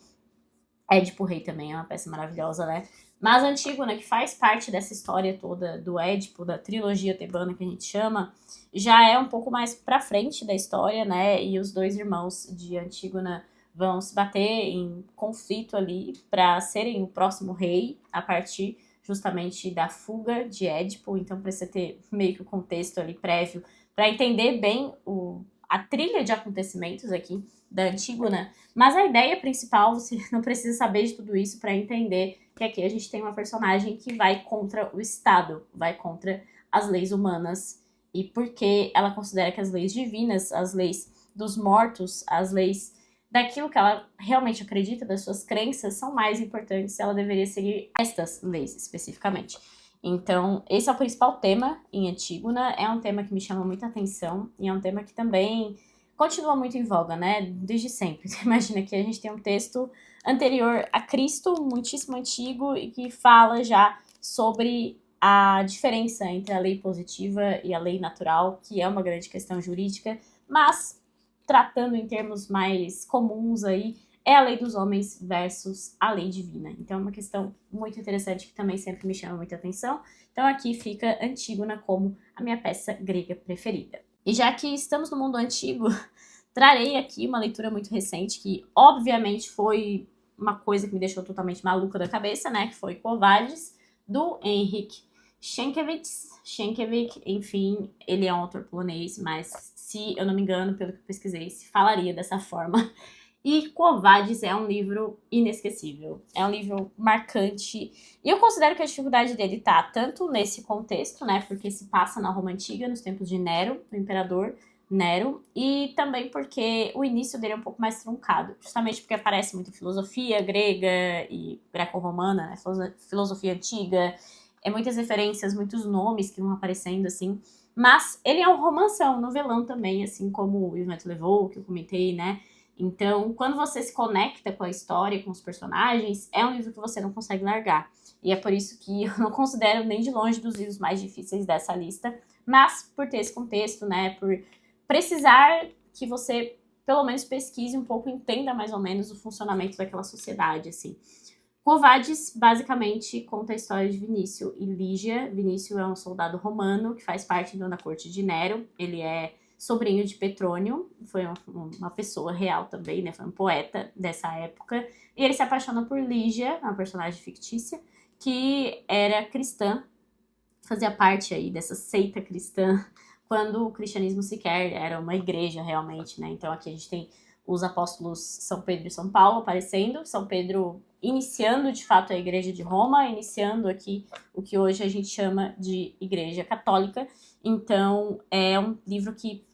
Édipo Rei também é uma peça maravilhosa, né? Mas Antígona, que faz parte dessa história toda do Édipo, da trilogia tebana que a gente chama, já é um pouco mais pra frente da história, né? E os dois irmãos de Antígona vão se bater em conflito ali para serem o próximo rei, a partir justamente da fuga de Édipo. Então precisa ter meio que o contexto ali prévio para entender bem a trilha de acontecimentos aqui da Antígona. Mas a ideia principal, você não precisa saber de tudo isso para entender que aqui a gente tem uma personagem que vai contra o Estado, vai contra as leis humanas, e porque ela considera que as leis divinas, as leis dos mortos, as leis daquilo que ela realmente acredita, das suas crenças, são mais importantes, ela deveria seguir estas leis especificamente. Então, esse é o principal tema em Antígona, é um tema que me chama muita atenção, e é um tema que também continua muito em voga, né, desde sempre. Você imagina que a gente tem um texto anterior a Cristo, muitíssimo antigo, e que fala já sobre a diferença entre a lei positiva e a lei natural, que é uma grande questão jurídica, mas tratando em termos mais comuns aí, é a lei dos homens versus a lei divina. Então é uma questão muito interessante que também sempre me chama muita atenção. Então aqui fica Antígona como a minha peça grega preferida. E já que estamos no mundo antigo, trarei aqui uma leitura muito recente que obviamente foi uma coisa que me deixou totalmente maluca da cabeça, né? Que foi Quo Vadis, do Henryk Sienkiewicz, enfim, ele é um autor polonês, mas se eu não me engano, pelo que eu pesquisei, se falaria dessa forma. E Quo Vadis é um livro inesquecível, é um livro marcante. E eu considero que a dificuldade dele tá tanto nesse contexto, né, porque se passa na Roma Antiga, nos tempos de Nero, do imperador Nero, e também porque o início dele é um pouco mais truncado, justamente porque aparece muito filosofia grega e greco-romana, né, filosofia antiga, muitas referências, muitos nomes que vão aparecendo, assim. Mas ele é um romanção, novelão também, assim como o Yves Levaux, que eu comentei, né? Então, quando você se conecta com a história, com os personagens, é um livro que você não consegue largar. E é por isso que eu não considero nem de longe dos livros mais difíceis dessa lista, mas por ter esse contexto, né? Por precisar que você, pelo menos, pesquise um pouco, entenda mais ou menos o funcionamento daquela sociedade, assim. Quo Vadis, basicamente, conta a história de Vinícius e Lígia. Vinícius é um soldado romano que faz parte da corte de Nero. Ele é sobrinho de Petrônio, foi uma pessoa real também, né? Foi um poeta dessa época. E ele se apaixona por Lígia, uma personagem fictícia, que era cristã, fazia parte aí dessa seita cristã, quando o cristianismo sequer era uma igreja realmente, né? Então aqui a gente tem os apóstolos São Pedro e São Paulo aparecendo, São Pedro iniciando de fato a igreja de Roma, iniciando aqui o que hoje a gente chama de igreja católica. Então é um livro que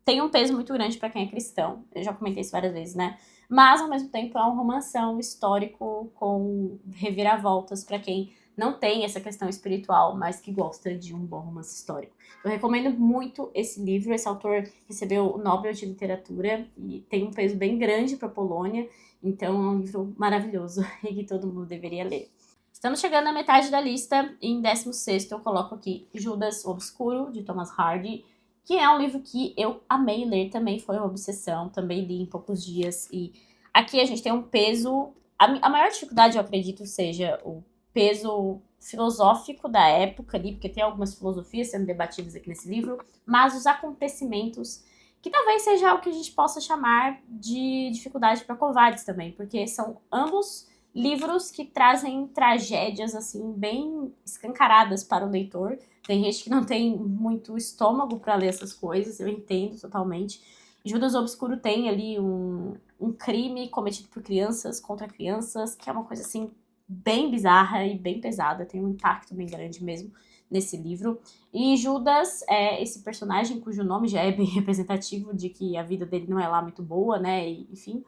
tem um peso muito grande para quem é cristão, eu já comentei isso várias vezes, né? Mas ao mesmo tempo é um romanção histórico com reviravoltas para quem não tem essa questão espiritual, mas que gosta de um bom romance histórico. Eu recomendo muito esse livro. Esse autor recebeu o Nobel de Literatura e tem um peso bem grande para a Polônia, então é um livro maravilhoso e que todo mundo deveria ler. Estamos chegando à metade da lista e em 16º eu coloco aqui Judas Obscuro, de Thomas Hardy, que é um livro que eu amei ler, também foi uma obsessão, também li em poucos dias. E aqui a gente tem um peso... A maior dificuldade, eu acredito, seja o peso filosófico da época ali, porque tem algumas filosofias sendo debatidas aqui nesse livro, mas os acontecimentos, que talvez seja o que a gente possa chamar de dificuldade para Quo Vadis também, porque são ambos livros que trazem tragédias, assim, bem escancaradas para o leitor. Tem gente que não tem muito estômago para ler essas coisas, eu entendo totalmente. Judas Obscuro tem ali um crime cometido por crianças contra crianças, que é uma coisa, assim, bem bizarra e bem pesada, tem um impacto bem grande mesmo nesse livro. E Judas é esse personagem cujo nome já é bem representativo de que a vida dele não é lá muito boa, né, e, enfim.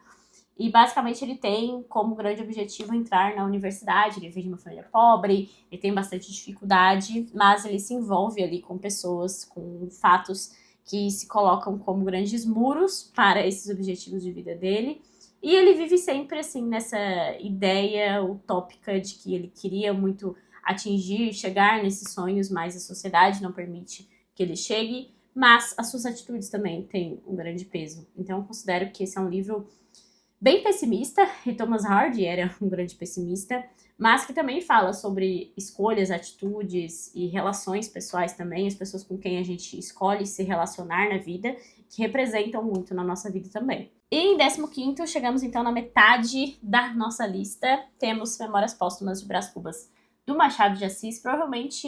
E basicamente ele tem como grande objetivo entrar na universidade, ele vem de uma família pobre, ele tem bastante dificuldade, mas ele se envolve ali com pessoas, com fatos que se colocam como grandes muros para esses objetivos de vida dele. E ele vive sempre assim nessa ideia utópica de que ele queria muito atingir, chegar nesses sonhos, mas a sociedade não permite que ele chegue, mas as suas atitudes também têm um grande peso. Então eu considero que esse é um livro bem pessimista, e Thomas Hardy era um grande pessimista, mas que também fala sobre escolhas, atitudes e relações pessoais também, as pessoas com quem a gente escolhe se relacionar na vida, que representam muito na nossa vida também. E em 15º, chegamos então na metade da nossa lista, temos Memórias Póstumas de Brás Cubas, do Machado de Assis, provavelmente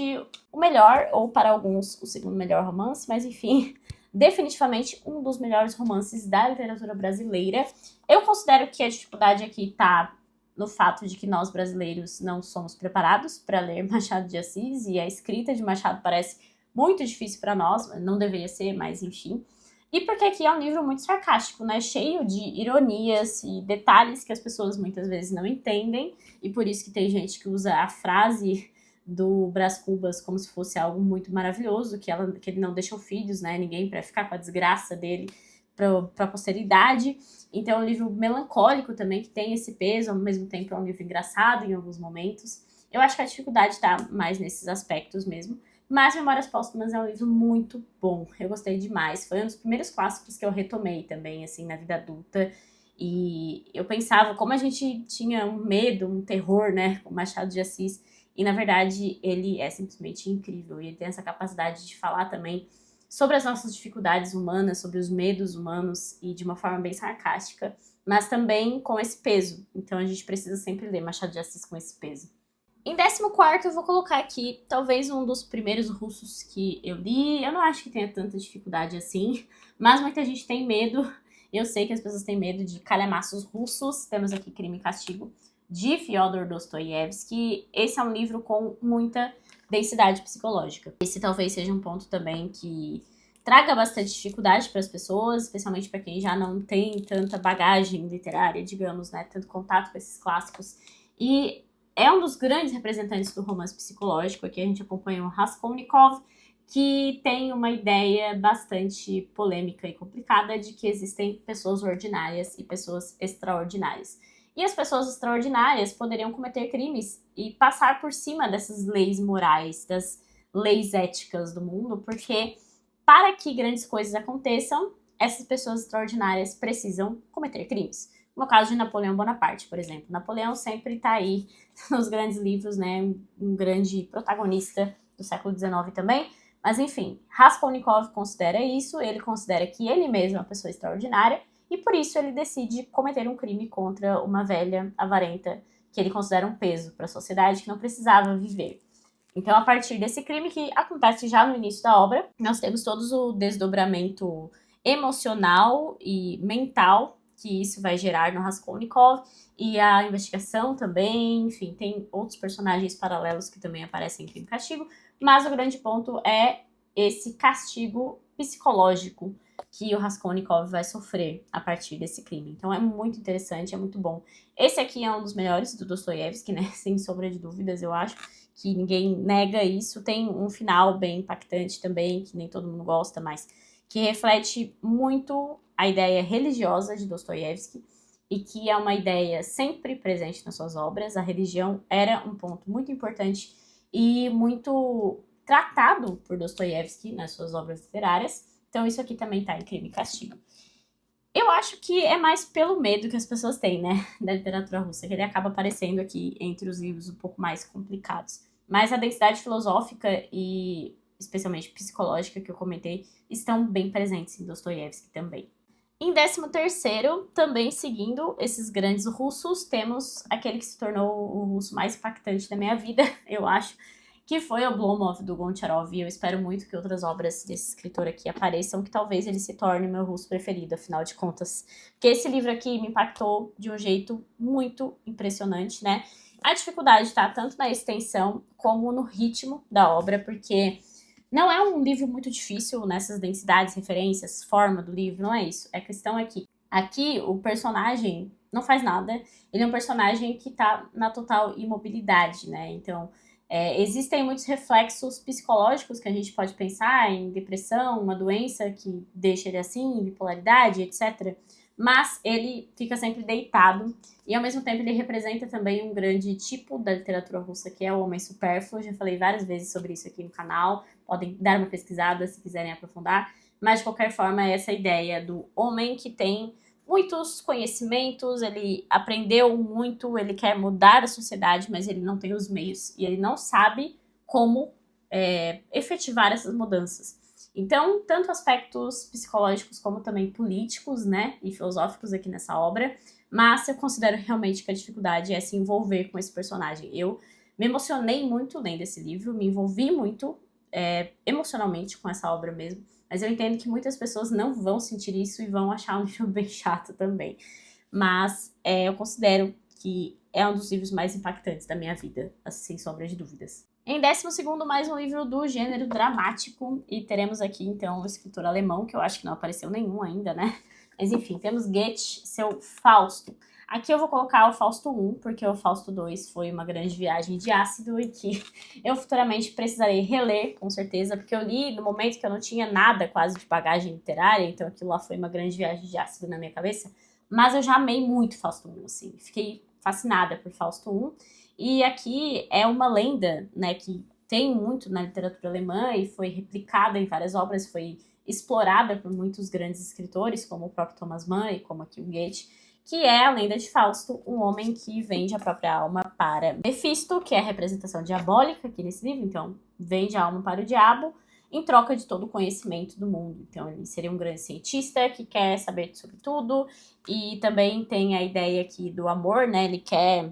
o melhor, ou para alguns o segundo melhor romance, mas enfim, definitivamente um dos melhores romances da literatura brasileira. Eu considero que a dificuldade aqui está no fato de que nós brasileiros não somos preparados para ler Machado de Assis, e a escrita de Machado parece muito difícil para nós, não deveria ser, mas enfim. E porque aqui é um livro muito sarcástico, né? Cheio de ironias e detalhes que as pessoas muitas vezes não entendem. E por isso que tem gente que usa a frase do Brás Cubas como se fosse algo muito maravilhoso, que ele não deixou filhos, né? Ninguém para ficar com a desgraça dele para a posteridade. Então é um livro melancólico também, que tem esse peso, ao mesmo tempo é um livro engraçado em alguns momentos. Eu acho que a dificuldade está mais nesses aspectos mesmo. Mas Memórias Póstumas é um livro muito bom, eu gostei demais. Foi um dos primeiros clássicos que eu retomei também, assim, na vida adulta. E eu pensava como a gente tinha um medo, um terror, né, com Machado de Assis. E, na verdade, ele é simplesmente incrível. E ele tem essa capacidade de falar também sobre as nossas dificuldades humanas, sobre os medos humanos, e de uma forma bem sarcástica, mas também com esse peso. Então a gente precisa sempre ler Machado de Assis com esse peso. Em 14º, eu vou colocar aqui, talvez um dos primeiros russos que eu li. Eu não acho que tenha tanta dificuldade assim, mas muita gente tem medo. Eu sei que as pessoas têm medo de calhamaços russos. Temos aqui Crime e Castigo, de Fyodor Dostoiévski. Esse é um livro com muita densidade psicológica. Esse talvez seja um ponto também que traga bastante dificuldade para as pessoas, especialmente para quem já não tem tanta bagagem literária, digamos, né, tanto contato com esses clássicos. E é um dos grandes representantes do romance psicológico. Aqui a gente acompanha o Raskolnikov, que tem uma ideia bastante polêmica e complicada de que existem pessoas ordinárias e pessoas extraordinárias. E as pessoas extraordinárias poderiam cometer crimes e passar por cima dessas leis morais, das leis éticas do mundo, porque para que grandes coisas aconteçam, essas pessoas extraordinárias precisam cometer crimes. No caso de Napoleão Bonaparte, por exemplo. Napoleão sempre está aí nos grandes livros, né? Um grande protagonista do século XIX também. Mas enfim, Raskolnikov considera isso, ele considera que ele mesmo é uma pessoa extraordinária e por isso ele decide cometer um crime contra uma velha avarenta que ele considera um peso para a sociedade que não precisava viver. Então, a partir desse crime, que acontece já no início da obra, nós temos todo o desdobramento emocional e mental que isso vai gerar no Raskolnikov, e a investigação também, enfim, tem outros personagens paralelos que também aparecem em Crime e Castigo, mas o grande ponto é esse castigo psicológico que o Raskolnikov vai sofrer a partir desse crime. Então é muito interessante, é muito bom. Esse aqui é um dos melhores do Dostoiévski, né? Sem sombra de dúvidas, eu acho que ninguém nega isso. Tem um final bem impactante também, que nem todo mundo gosta, mas que reflete muito a ideia religiosa de Dostoiévski e que é uma ideia sempre presente nas suas obras. A religião era um ponto muito importante e muito tratado por Dostoiévski nas suas obras literárias. Então isso aqui também tá em Crime e Castigo. Eu acho que é mais pelo medo que as pessoas têm, né, da literatura russa, que ele acaba aparecendo aqui entre os livros um pouco mais complicados. Mas a densidade filosófica e especialmente psicológica que eu comentei estão bem presentes em Dostoiévski também. Em 13º, também seguindo esses grandes russos, temos aquele que se tornou o russo mais impactante da minha vida, eu acho, que foi Oblomov, do Goncharov, e eu espero muito que outras obras desse escritor aqui apareçam, que talvez ele se torne meu russo preferido, afinal de contas. Porque esse livro aqui me impactou de um jeito muito impressionante, né? A dificuldade tá tanto na extensão como no ritmo da obra, porque não é um livro muito difícil nessas densidades, referências, forma do livro, não é isso. A questão é que aqui o personagem não faz nada, ele é um personagem que tá na total imobilidade, né? Então, existem muitos reflexos psicológicos que a gente pode pensar em depressão, uma doença que deixa ele assim, bipolaridade, etc. Mas ele fica sempre deitado e ao mesmo tempo ele representa também um grande tipo da literatura russa, que é o homem supérfluo. Já falei várias vezes sobre isso aqui no canal, podem dar uma pesquisada se quiserem aprofundar. Mas de qualquer forma é essa ideia do homem que tem muitos conhecimentos, ele aprendeu muito, ele quer mudar a sociedade, mas ele não tem os meios e ele não sabe como efetivar essas mudanças. Então, tanto aspectos psicológicos como também políticos, né, e filosóficos aqui nessa obra, mas eu considero realmente que a dificuldade é se envolver com esse personagem. Eu me emocionei muito lendo esse livro, me envolvi muito emocionalmente com essa obra mesmo, mas eu entendo que muitas pessoas não vão sentir isso e vão achar um livro bem chato também. Mas eu considero que é um dos livros mais impactantes da minha vida, assim, sem sombra de dúvidas. Em 12º, mais um livro do gênero dramático, e teremos aqui, então, o escritor alemão, que eu acho que não apareceu nenhum ainda, né? Mas enfim, temos Goethe, seu Fausto. Aqui eu vou colocar o Fausto I, porque o Fausto II foi uma grande viagem de ácido e que eu futuramente precisarei reler, com certeza, porque eu li no momento que eu não tinha nada quase de bagagem literária, então aquilo lá foi uma grande viagem de ácido na minha cabeça. Mas eu já amei muito Fausto I, assim, fiquei fascinada por Fausto I. E aqui é uma lenda, né, que tem muito na literatura alemã e foi replicada em várias obras, foi explorada por muitos grandes escritores, como o próprio Thomas Mann e como aqui o Goethe, que é a lenda de Fausto, um homem que vende a própria alma para Mefisto, que é a representação diabólica aqui nesse livro, então vende a alma para o diabo, em troca de todo o conhecimento do mundo. Então ele seria um grande cientista que quer saber sobre tudo, e também tem a ideia aqui do amor, né, ele quer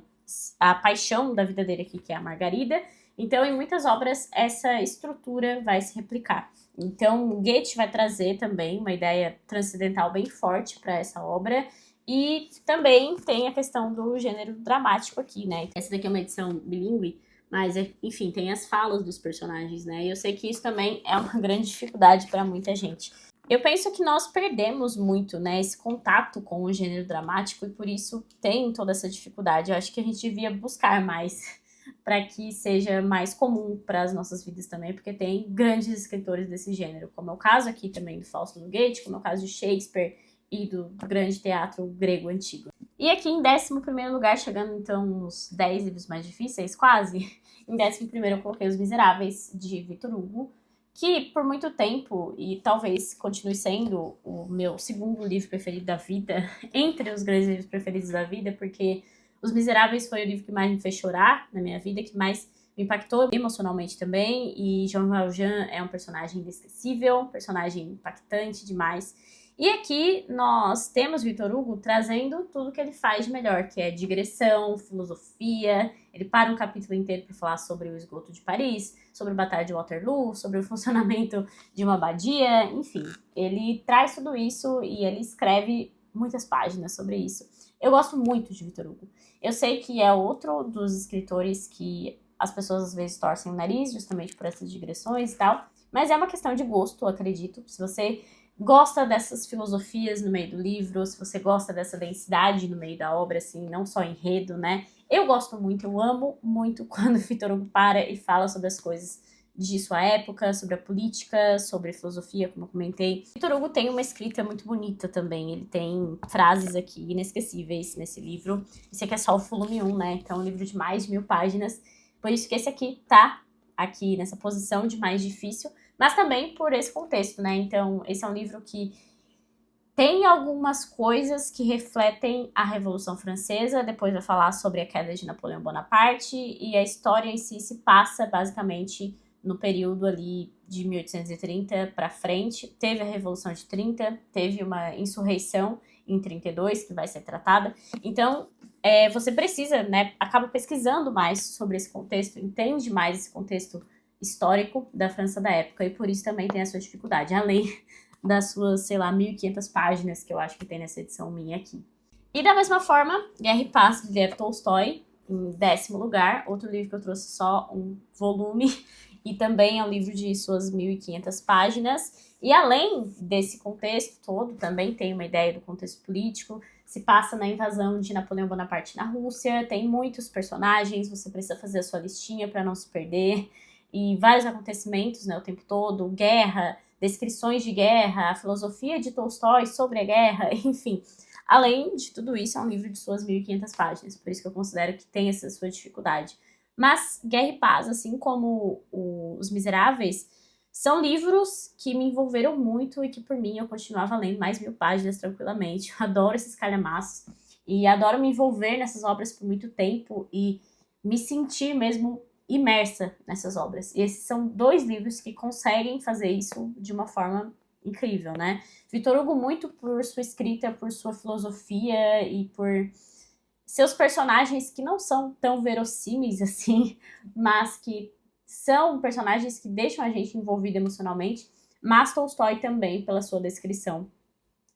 a paixão da vida dele aqui, que é a Margarida. Então, em muitas obras, essa estrutura vai se replicar. Então, Goethe vai trazer também uma ideia transcendental bem forte para essa obra. E também tem a questão do gênero dramático aqui, né? Essa daqui é uma edição bilíngue, mas, enfim, tem as falas dos personagens, né? E eu sei que isso também é uma grande dificuldade para muita gente. Eu penso que nós perdemos muito, né, esse contato com o gênero dramático e por isso tem toda essa dificuldade. Eu acho que a gente devia buscar mais para que seja mais comum para as nossas vidas também, porque tem grandes escritores desse gênero, como é o caso aqui também do Fausto do Goethe, como é o caso de Shakespeare e do grande teatro grego antigo. E aqui em 11º lugar, chegando então nos 10 livros mais difíceis, quase, em 11º eu coloquei Os Miseráveis, de Victor Hugo, que por muito tempo, e talvez continue sendo o meu segundo livro preferido da vida, entre os grandes livros preferidos da vida, porque Os Miseráveis foi o livro que mais me fez chorar na minha vida, que mais me impactou emocionalmente também, e Jean Valjean é um personagem inesquecível, um personagem impactante demais. E aqui nós temos Victor Hugo trazendo tudo que ele faz de melhor, que é digressão, filosofia. Ele para um capítulo inteiro para falar sobre o esgoto de Paris, sobre a Batalha de Waterloo, sobre o funcionamento de uma abadia, enfim. Ele traz tudo isso e ele escreve muitas páginas sobre isso. Eu gosto muito de Victor Hugo. Eu sei que é outro dos escritores que as pessoas às vezes torcem o nariz, justamente por essas digressões e tal, mas é uma questão de gosto, acredito. Se você gosta dessas filosofias no meio do livro, se você gosta dessa densidade no meio da obra, assim, não só enredo, né? Eu gosto muito, eu amo muito quando Victor Hugo para e fala sobre as coisas de sua época, sobre a política, sobre a filosofia, como eu comentei. Victor Hugo tem uma escrita muito bonita também, ele tem frases aqui inesquecíveis nesse livro. Esse aqui é só o volume 1, né? Então é um livro de mais de 1000 páginas, por isso que esse aqui tá aqui nessa posição de mais difícil, mas também por esse contexto, né? Então, esse é um livro que tem algumas coisas que refletem a Revolução Francesa, depois vai falar sobre a queda de Napoleão Bonaparte, e a história em si se passa basicamente no período ali de 1830 para frente. Teve a Revolução de 30, teve uma insurreição em 32, que vai ser tratada. Então, você precisa, né, acaba pesquisando mais sobre esse contexto, entende mais esse contexto histórico da França da época, e por isso também tem a sua dificuldade, além das suas, sei lá, 1500 páginas que eu acho que tem nessa edição minha aqui. E da mesma forma, Guerra e Paz, de Lev Tolstói, em 10º lugar, outro livro que eu trouxe só um volume, e também é um livro de suas 1500 páginas, e além desse contexto todo, também tem uma ideia do contexto político, se passa na invasão de Napoleão Bonaparte na Rússia, tem muitos personagens, você precisa fazer a sua listinha para não se perder, e vários acontecimentos, né, o tempo todo, guerra, descrições de guerra, a filosofia de Tolstói sobre a guerra, enfim. Além de tudo isso, é um livro de suas 1500 páginas, por isso que eu considero que tem essa sua dificuldade. Mas Guerra e Paz, assim como Os Miseráveis, são livros que me envolveram muito e que, por mim, eu continuava lendo mais 1000 páginas tranquilamente. Eu adoro esses calhamaços e adoro me envolver nessas obras por muito tempo e me sentir mesmo imersa nessas obras. E esses são 2 livros que conseguem fazer isso de uma forma incrível, né? Victor Hugo, muito por sua escrita, por sua filosofia e por seus personagens que não são tão verossímeis assim, mas que são personagens que deixam a gente envolvido emocionalmente, mas Tolstói também pela sua descrição,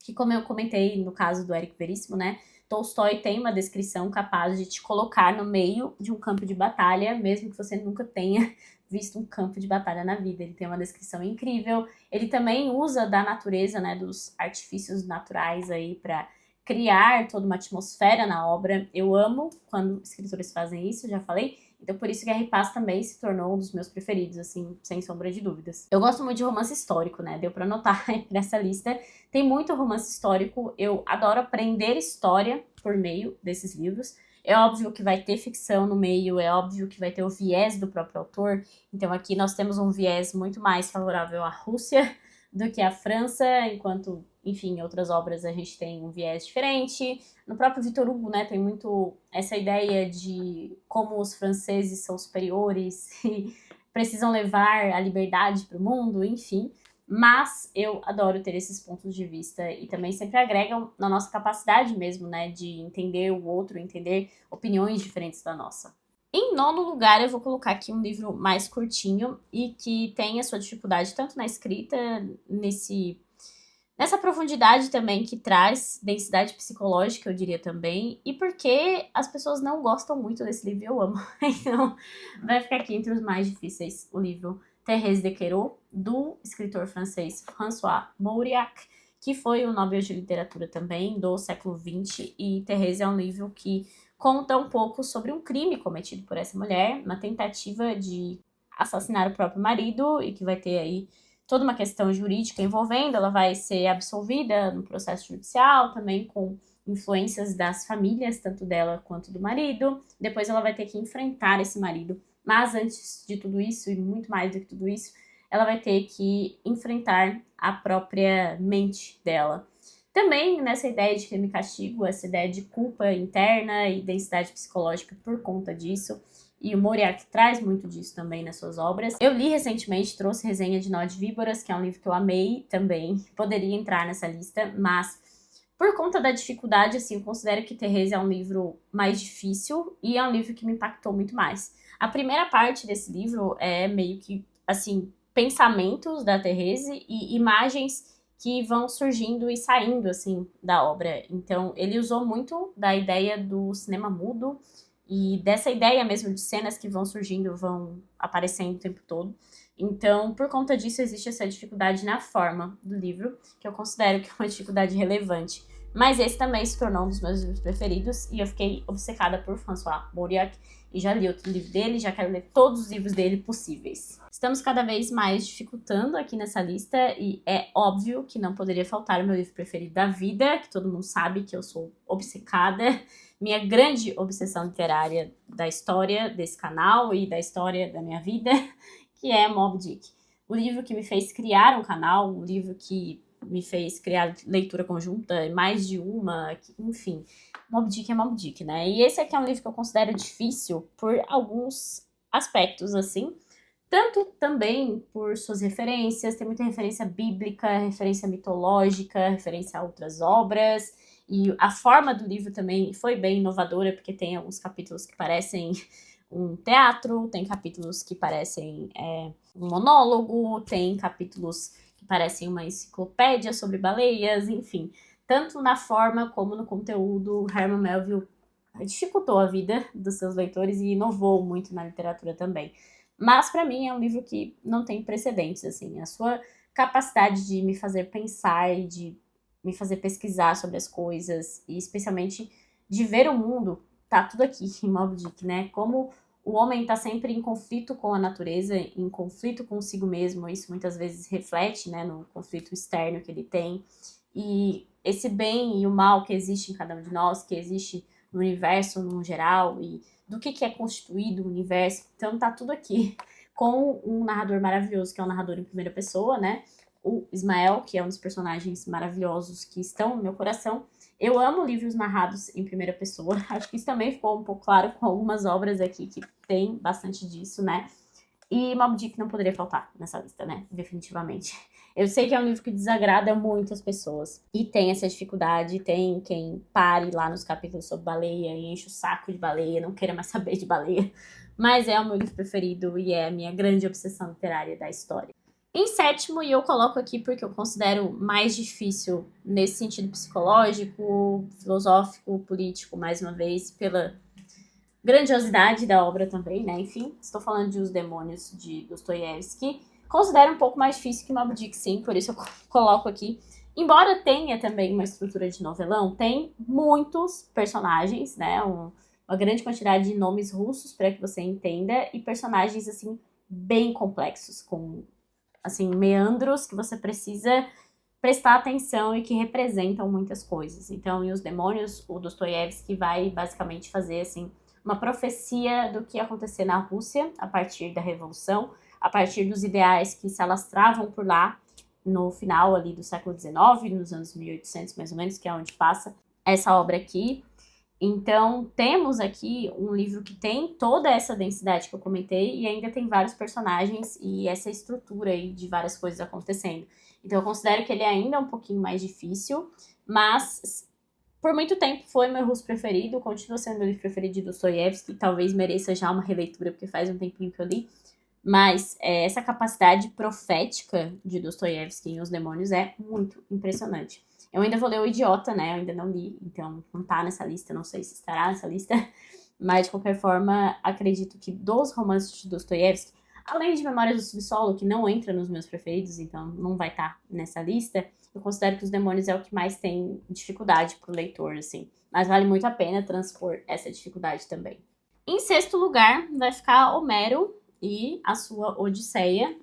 que como eu comentei no caso do Érico Veríssimo, né, Tolstói tem uma descrição capaz de te colocar no meio de um campo de batalha, mesmo que você nunca tenha visto um campo de batalha na vida. Ele tem uma descrição incrível. Ele também usa da natureza, né, dos artifícios naturais aí para criar toda uma atmosfera na obra. Eu amo quando escritores fazem isso, já falei. Então por isso que Guerra e Paz também se tornou um dos meus preferidos, assim, sem sombra de dúvidas. Eu gosto muito de romance histórico, né? Deu pra notar nessa lista. Tem muito romance histórico. Eu adoro aprender história por meio desses livros. É óbvio que vai ter ficção no meio, é óbvio que vai ter o viés do próprio autor. Então aqui nós temos um viés muito mais favorável à Rússia do que à França, enquanto, enfim, em outras obras a gente tem um viés diferente. No próprio Victor Hugo, né, tem muito essa ideia de como os franceses são superiores e precisam levar a liberdade para o mundo, enfim. Mas eu adoro ter esses pontos de vista e também sempre agregam na nossa capacidade mesmo, né, de entender o outro, entender opiniões diferentes da nossa. Em nono lugar, eu vou colocar aqui um livro mais curtinho e que tem a sua dificuldade tanto na escrita, nessa profundidade também que traz densidade psicológica, eu diria também, e porque as pessoas não gostam muito desse livro, eu amo. Então, vai ficar aqui entre os mais difíceis o livro Thérèse de Queroz, do escritor francês François Mauriac, que foi o Nobel de Literatura também do século XX, e Thérèse é um livro que conta um pouco sobre um crime cometido por essa mulher, uma tentativa de assassinar o próprio marido, e que vai ter aí toda uma questão jurídica envolvendo. Ela vai ser absolvida no processo judicial, também com influências das famílias, tanto dela quanto do marido. Depois ela vai ter que enfrentar esse marido. Mas antes de tudo isso, e muito mais do que tudo isso, ela vai ter que enfrentar a própria mente dela. Também nessa ideia de crime e castigo, essa ideia de culpa interna e densidade psicológica por conta disso. E o Mauriac traz muito disso também nas suas obras. Eu li recentemente, trouxe resenha de Nó de Víboras, que é um livro que eu amei também. Poderia entrar nessa lista, mas por conta da dificuldade, assim, eu considero que Thérèse é um livro mais difícil e é um livro que me impactou muito mais. A primeira parte desse livro é meio que, assim, pensamentos da Thérèse e imagens que vão surgindo e saindo, assim, da obra. Então, ele usou muito da ideia do cinema mudo e dessa ideia mesmo de cenas que vão surgindo, vão aparecendo o tempo todo. Então, por conta disso, existe essa dificuldade na forma do livro, que eu considero que é uma dificuldade relevante. Mas esse também se tornou um dos meus livros preferidos, e eu fiquei obcecada por François Mauriac, e já li outro livro dele, já quero ler todos os livros dele possíveis. Estamos cada vez mais dificultando aqui nessa lista, e é óbvio que não poderia faltar o meu livro preferido da vida, que todo mundo sabe que eu sou obcecada, minha grande obsessão literária da história desse canal e da história da minha vida, que é Moby Dick. O livro que me fez criar um canal, o livro que me fez criar leitura conjunta, mais de uma, enfim. Moby Dick é Moby Dick, né? E esse aqui é um livro que eu considero difícil por alguns aspectos, assim. Tanto também por suas referências, tem muita referência bíblica, referência mitológica, referência a outras obras. E a forma do livro também foi bem inovadora, porque tem alguns capítulos que parecem um teatro, tem capítulos que parecem um monólogo, tem capítulos que parecem uma enciclopédia sobre baleias, enfim. Tanto na forma como no conteúdo, Herman Melville dificultou a vida dos seus leitores e inovou muito na literatura também. Mas, para mim, é um livro que não tem precedentes, assim. A sua capacidade de me fazer pensar e de me fazer pesquisar sobre as coisas, e especialmente de ver o mundo, tá tudo aqui em Moby Dick, né? Como o homem tá sempre em conflito com a natureza, em conflito consigo mesmo, isso muitas vezes reflete, né, no conflito externo que ele tem, e esse bem e o mal que existe em cada um de nós, que existe no universo no geral, e do que é constituído o universo. Então tá tudo aqui, com um narrador maravilhoso, que é um narrador em primeira pessoa, né, o Ismael, que é um dos personagens maravilhosos que estão no meu coração. Eu amo livros narrados em primeira pessoa, acho que isso também ficou um pouco claro com algumas obras aqui que tem bastante disso, né? E Moby Dick não poderia faltar nessa lista, né? Definitivamente. Eu sei que é um livro que desagrada muitas pessoas, e tem essa dificuldade, tem quem pare lá nos capítulos sobre baleia e enche o saco de baleia, não queira mais saber de baleia, mas é o meu livro preferido e é a minha grande obsessão literária da história. Em sétimo, e eu coloco aqui porque eu considero mais difícil nesse sentido psicológico, filosófico, político, mais uma vez, pela grandiosidade da obra também, né? Enfim, estou falando de Os Demônios, de Dostoiévski. Considero um pouco mais difícil que Moby Dick, sim, por isso eu coloco aqui. Embora tenha também uma estrutura de novelão, tem muitos personagens, né? Uma grande quantidade de nomes russos para que você entenda, e personagens, assim, bem complexos, com, assim, meandros que você precisa prestar atenção e que representam muitas coisas. Então, em Os Demônios, o Dostoiévski vai basicamente fazer, assim, uma profecia do que ia acontecer na Rússia a partir da Revolução, a partir dos ideais que se alastravam por lá no final ali do século XIX, nos anos 1800 mais ou menos, que é onde passa essa obra aqui. Então, temos aqui um livro que tem toda essa densidade que eu comentei e ainda tem vários personagens e essa estrutura aí de várias coisas acontecendo. Então, eu considero que ele ainda é um pouquinho mais difícil, mas por muito tempo foi meu russo preferido, continua sendo meu livro preferido de Dostoiévski, talvez mereça já uma releitura, porque faz um tempinho que eu li. Mas essa capacidade profética de Dostoiévski em Os Demônios é muito impressionante. Eu ainda vou ler O Idiota, né? Eu ainda não li, então não tá nessa lista, não sei se estará nessa lista. Mas, de qualquer forma, acredito que dos romances de Dostoiévski, além de Memórias do Subsolo, que não entra nos meus preferidos, então não vai estar nessa lista, eu considero que Os Demônios é o que mais tem dificuldade pro leitor, assim. Mas vale muito a pena transpor essa dificuldade também. Em sexto lugar, vai ficar Homero e a sua Odisseia.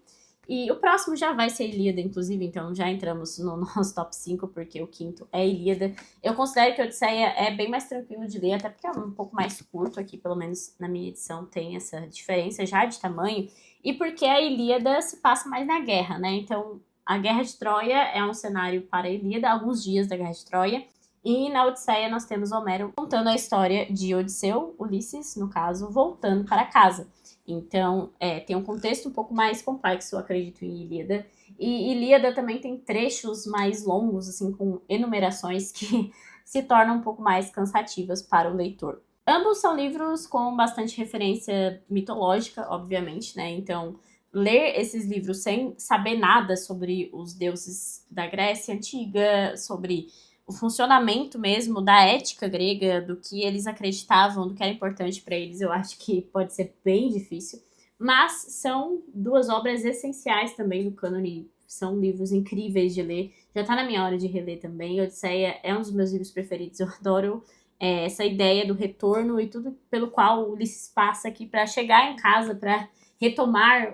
E o próximo já vai ser Ilíada, inclusive, então já entramos no nosso top 5, porque o quinto é Ilíada. Eu considero que a Odisseia é bem mais tranquilo de ler, até porque é um pouco mais curto aqui, pelo menos na minha edição tem essa diferença já de tamanho, e porque a Ilíada se passa mais na guerra, né? Então, a Guerra de Troia é um cenário para a Ilíada, alguns dias da Guerra de Troia, e na Odisseia nós temos Homero contando a história de Odisseu, Ulisses, no caso, voltando para casa. Então, tem um contexto um pouco mais complexo, eu acredito, em Ilíada. E Ilíada também tem trechos mais longos, assim, com enumerações que se tornam um pouco mais cansativas para o leitor. Ambos são livros com bastante referência mitológica, obviamente, né? Então, ler esses livros sem saber nada sobre os deuses da Grécia Antiga, sobre o funcionamento mesmo da ética grega, do que eles acreditavam, do que era importante para eles, eu acho que pode ser bem difícil. Mas são duas obras essenciais também do cânone, são livros incríveis de ler. Já tá na minha hora de reler também. Odisseia é um dos meus livros preferidos, eu adoro essa ideia do retorno e tudo pelo qual Ulisses passa aqui para chegar em casa, para retomar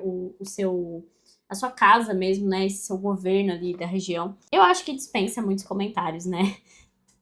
a sua casa mesmo, né? Esse seu governo ali da região. Eu acho que dispensa muitos comentários, né?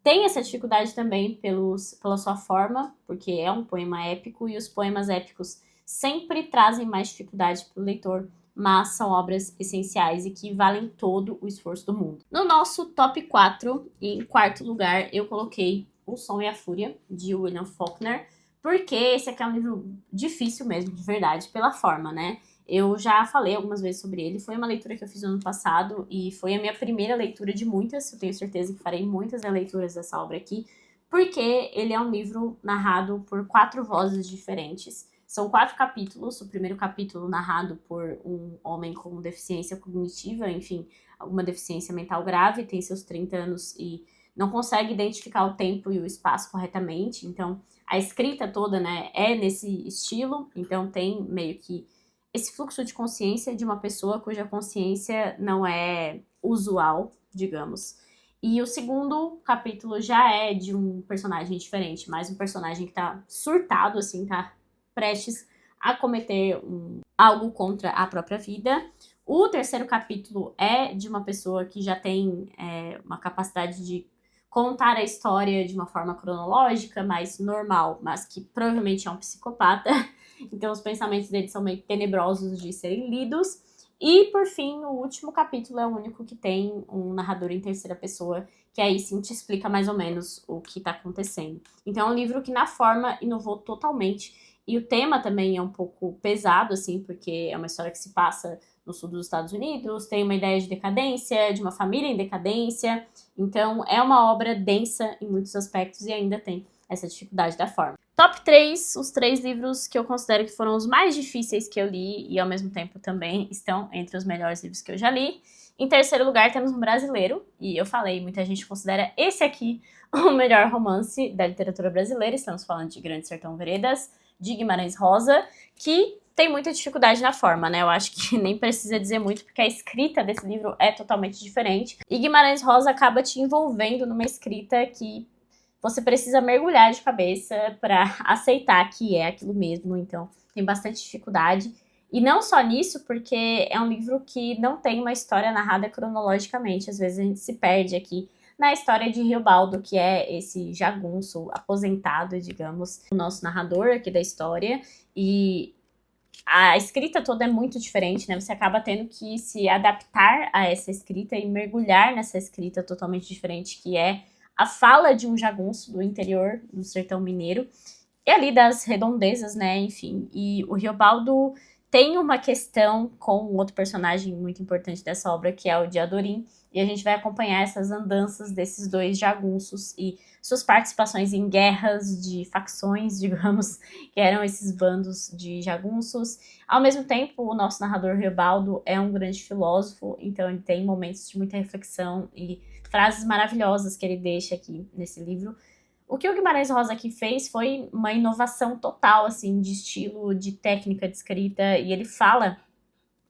Tem essa dificuldade também pela sua forma, porque é um poema épico, e os poemas épicos sempre trazem mais dificuldade para o leitor, mas são obras essenciais e que valem todo o esforço do mundo. No nosso top 4, em quarto lugar, eu coloquei O Som e a Fúria, de William Faulkner, porque esse aqui é um livro difícil mesmo, de verdade, pela forma, né? Eu já falei algumas vezes sobre ele, foi uma leitura que eu fiz no ano passado e foi a minha primeira leitura de muitas, eu tenho certeza que farei muitas leituras dessa obra aqui, porque ele é um livro narrado por 4 vozes diferentes. São 4 capítulos, o primeiro capítulo narrado por um homem com deficiência cognitiva, enfim, alguma deficiência mental grave, tem seus 30 anos e não consegue identificar o tempo e o espaço corretamente, então a escrita toda, né, é nesse estilo, então tem meio que esse fluxo de consciência de uma pessoa cuja consciência não é usual, digamos. E o segundo capítulo já é de um personagem diferente, mais um personagem que tá surtado, assim, tá prestes a cometer algo contra a própria vida. O terceiro capítulo é de uma pessoa que já tem uma capacidade de contar a história de uma forma cronológica, mais normal, mas que provavelmente é um psicopata. Então os pensamentos dele são meio tenebrosos de serem lidos. E, por fim, o último capítulo é o único que tem um narrador em terceira pessoa, que aí sim te explica mais ou menos o que está acontecendo. Então é um livro que na forma inovou totalmente. E o tema também é um pouco pesado, assim, porque é uma história que se passa no sul dos Estados Unidos, tem uma ideia de decadência, de uma família em decadência. Então é uma obra densa em muitos aspectos e ainda tem essa dificuldade da forma. Top 3, os 3 livros que eu considero que foram os mais difíceis que eu li e ao mesmo tempo também estão entre os melhores livros que eu já li. Em terceiro lugar temos um brasileiro, e eu falei, muita gente considera esse aqui o melhor romance da literatura brasileira. Estamos falando de Grande Sertão Veredas, de Guimarães Rosa, que tem muita dificuldade na forma, né? Eu acho que nem precisa dizer muito, porque a escrita desse livro é totalmente diferente. E Guimarães Rosa acaba te envolvendo numa escrita que você precisa mergulhar de cabeça para aceitar que é aquilo mesmo, então tem bastante dificuldade. E não só nisso, porque é um livro que não tem uma história narrada cronologicamente, às vezes a gente se perde aqui na história de Riobaldo, que é esse jagunço aposentado, digamos, o nosso narrador aqui da história, e a escrita toda é muito diferente, né? Você acaba tendo que se adaptar a essa escrita e mergulhar nessa escrita totalmente diferente, que é a fala de um jagunço do interior do sertão mineiro, e ali das redondezas, né, enfim. E o Riobaldo tem uma questão com um outro personagem muito importante dessa obra, que é o Diadorim, e a gente vai acompanhar essas andanças desses dois jagunços e suas participações em guerras de facções, digamos, que eram esses bandos de jagunços. Ao mesmo tempo, o nosso narrador Riobaldo é um grande filósofo, então ele tem momentos de muita reflexão e frases maravilhosas que ele deixa aqui nesse livro. O que o Guimarães Rosa aqui fez foi uma inovação total, assim, de estilo, de técnica de escrita, e ele fala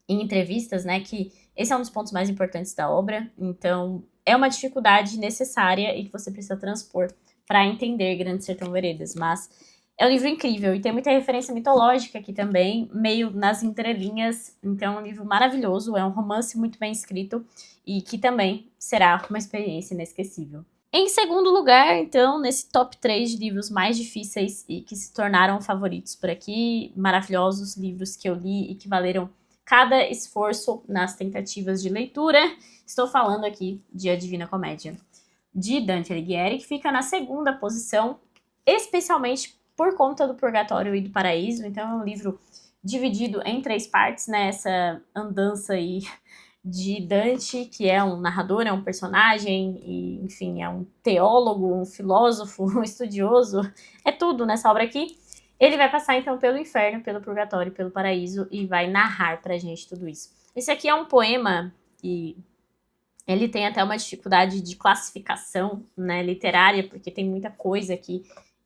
em entrevistas, né, que esse é um dos pontos mais importantes da obra, então é uma dificuldade necessária e que você precisa transpor para entender Grande Sertão Veredas, mas é um livro incrível e tem muita referência mitológica aqui também, meio nas entrelinhas, então é um livro maravilhoso, é um romance muito bem escrito e que também será uma experiência inesquecível. Em segundo lugar, então, nesse top 3 de livros mais difíceis e que se tornaram favoritos por aqui, maravilhosos livros que eu li e que valeram cada esforço nas tentativas de leitura, estou falando aqui de A Divina Comédia, de Dante Alighieri, que fica na segunda posição, especialmente por conta do Purgatório e do Paraíso. Então é um livro dividido em 3 partes, né, essa andança aí de Dante, que é um narrador, é um personagem, e, enfim, é um teólogo, um filósofo, um estudioso, é tudo nessa obra aqui. Ele vai passar, então, pelo inferno, pelo purgatório, pelo paraíso, e vai narrar pra gente tudo isso. Esse aqui é um poema, e ele tem até uma dificuldade de classificação, né, literária, porque tem muita coisa aqui,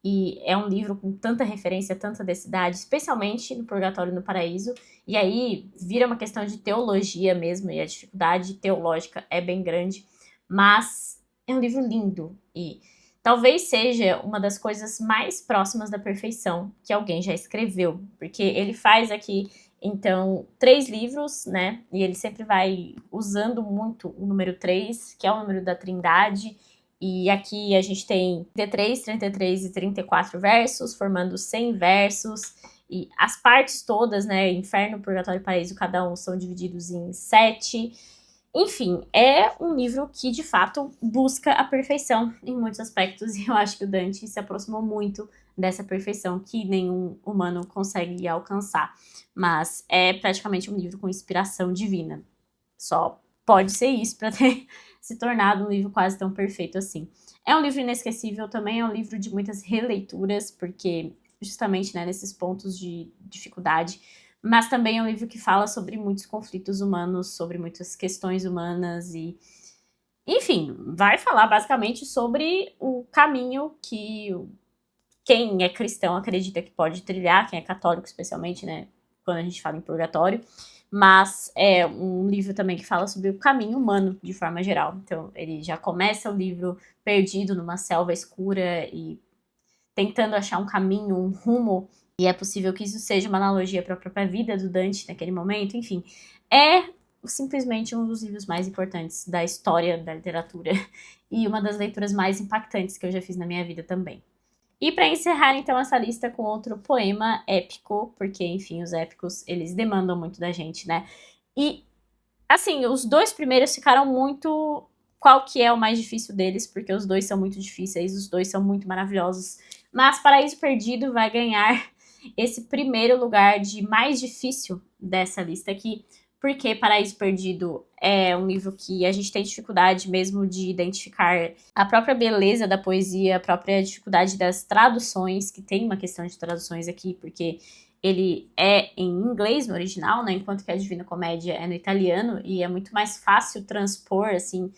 e é um livro com tanta referência, tanta densidade, especialmente no Purgatório e no Paraíso, e aí vira uma questão de teologia mesmo, e a dificuldade teológica é bem grande, mas é um livro lindo, e talvez seja uma das coisas mais próximas da perfeição que alguém já escreveu, porque ele faz aqui, então, 3 livros, né, e ele sempre vai usando muito o número 3, que é o número da Trindade, e aqui a gente tem 33, 33 e 34 versos, formando 100 versos, e as partes todas, né, Inferno, Purgatório e Paraíso, cada um são divididos em 7. Enfim, é um livro que, de fato, busca a perfeição em muitos aspectos, e eu acho que o Dante se aproximou muito dessa perfeição que nenhum humano consegue alcançar. Mas é praticamente um livro com inspiração divina. Só pode ser isso para ter se tornado um livro quase tão perfeito assim. É um livro inesquecível, também é um livro de muitas releituras, porque justamente, né, nesses pontos de dificuldade, mas também é um livro que fala sobre muitos conflitos humanos, sobre muitas questões humanas e, enfim, vai falar basicamente sobre o caminho que quem é cristão acredita que pode trilhar, quem é católico especialmente, né, quando a gente fala em purgatório, mas é um livro também que fala sobre o caminho humano de forma geral. Então ele já começa o livro perdido numa selva escura e tentando achar um caminho, um rumo, e é possível que isso seja uma analogia para a própria vida do Dante naquele momento. Enfim, é simplesmente um dos livros mais importantes da história da literatura e uma das leituras mais impactantes que eu já fiz na minha vida também. E para encerrar, então, essa lista com outro poema épico, porque, enfim, os épicos, eles demandam muito da gente, né? E, assim, os 2 primeiros ficaram muito... Qual que é o mais difícil deles, porque os 2 são muito difíceis, os 2 são muito maravilhosos. Mas Paraíso Perdido vai ganhar esse primeiro lugar de mais difícil dessa lista aqui, porque Paraíso Perdido é um livro que a gente tem dificuldade mesmo de identificar a própria beleza da poesia, a própria dificuldade das traduções, que tem uma questão de traduções aqui, porque ele é em inglês no original, né, enquanto que a Divina Comédia é no italiano, e é muito mais fácil transpor, assim,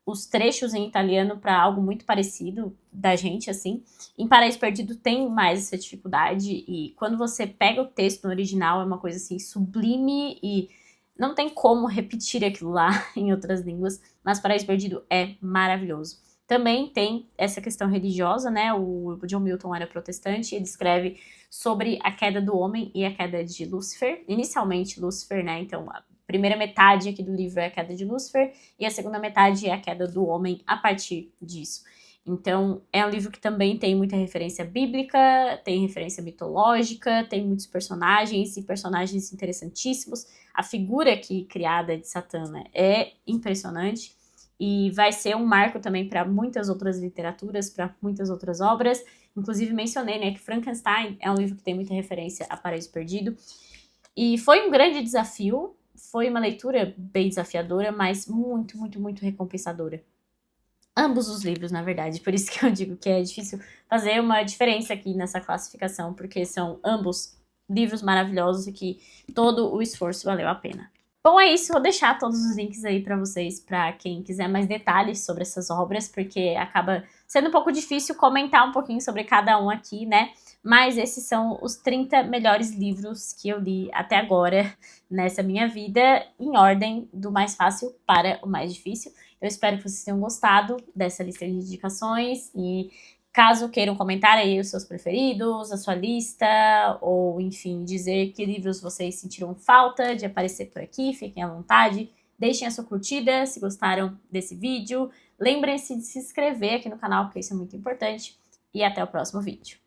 os trechos em italiano para algo muito parecido da gente, assim. Em Paraíso Perdido tem mais essa dificuldade, e quando você pega o texto no original, é uma coisa, assim, sublime, e não tem como repetir aquilo lá em outras línguas, mas Paraíso Perdido é maravilhoso. Também tem essa questão religiosa, né? O John Milton era protestante e ele escreve sobre a queda do homem e a queda de Lúcifer. Inicialmente Lúcifer, né? Então a primeira metade aqui do livro é a queda de Lúcifer e a segunda metade é a queda do homem a partir disso. Então é um livro que também tem muita referência bíblica, tem referência mitológica, tem muitos personagens e personagens interessantíssimos. A figura aqui criada de Satã, né, é impressionante. E vai ser um marco também para muitas outras literaturas, para muitas outras obras. Inclusive mencionei, né, que Frankenstein é um livro que tem muita referência a Paraíso Perdido. E foi um grande desafio, foi uma leitura bem desafiadora, mas muito, muito, muito recompensadora. Ambos os livros, na verdade, por isso que eu digo que é difícil fazer uma diferença aqui nessa classificação, porque são ambos livros maravilhosos e que todo o esforço valeu a pena. Bom, é isso, vou deixar todos os links aí pra vocês, pra quem quiser mais detalhes sobre essas obras, porque acaba sendo um pouco difícil comentar um pouquinho sobre cada um aqui, né? Mas esses são os 30 melhores livros que eu li até agora nessa minha vida, em ordem do mais fácil para o mais difícil. Eu espero que vocês tenham gostado dessa lista de indicações e caso queiram comentar aí os seus preferidos, a sua lista, ou enfim, dizer que livros vocês sentiram falta de aparecer por aqui, fiquem à vontade. Deixem a sua curtida se gostaram desse vídeo. Lembrem-se de se inscrever aqui no canal, porque isso é muito importante. E até o próximo vídeo.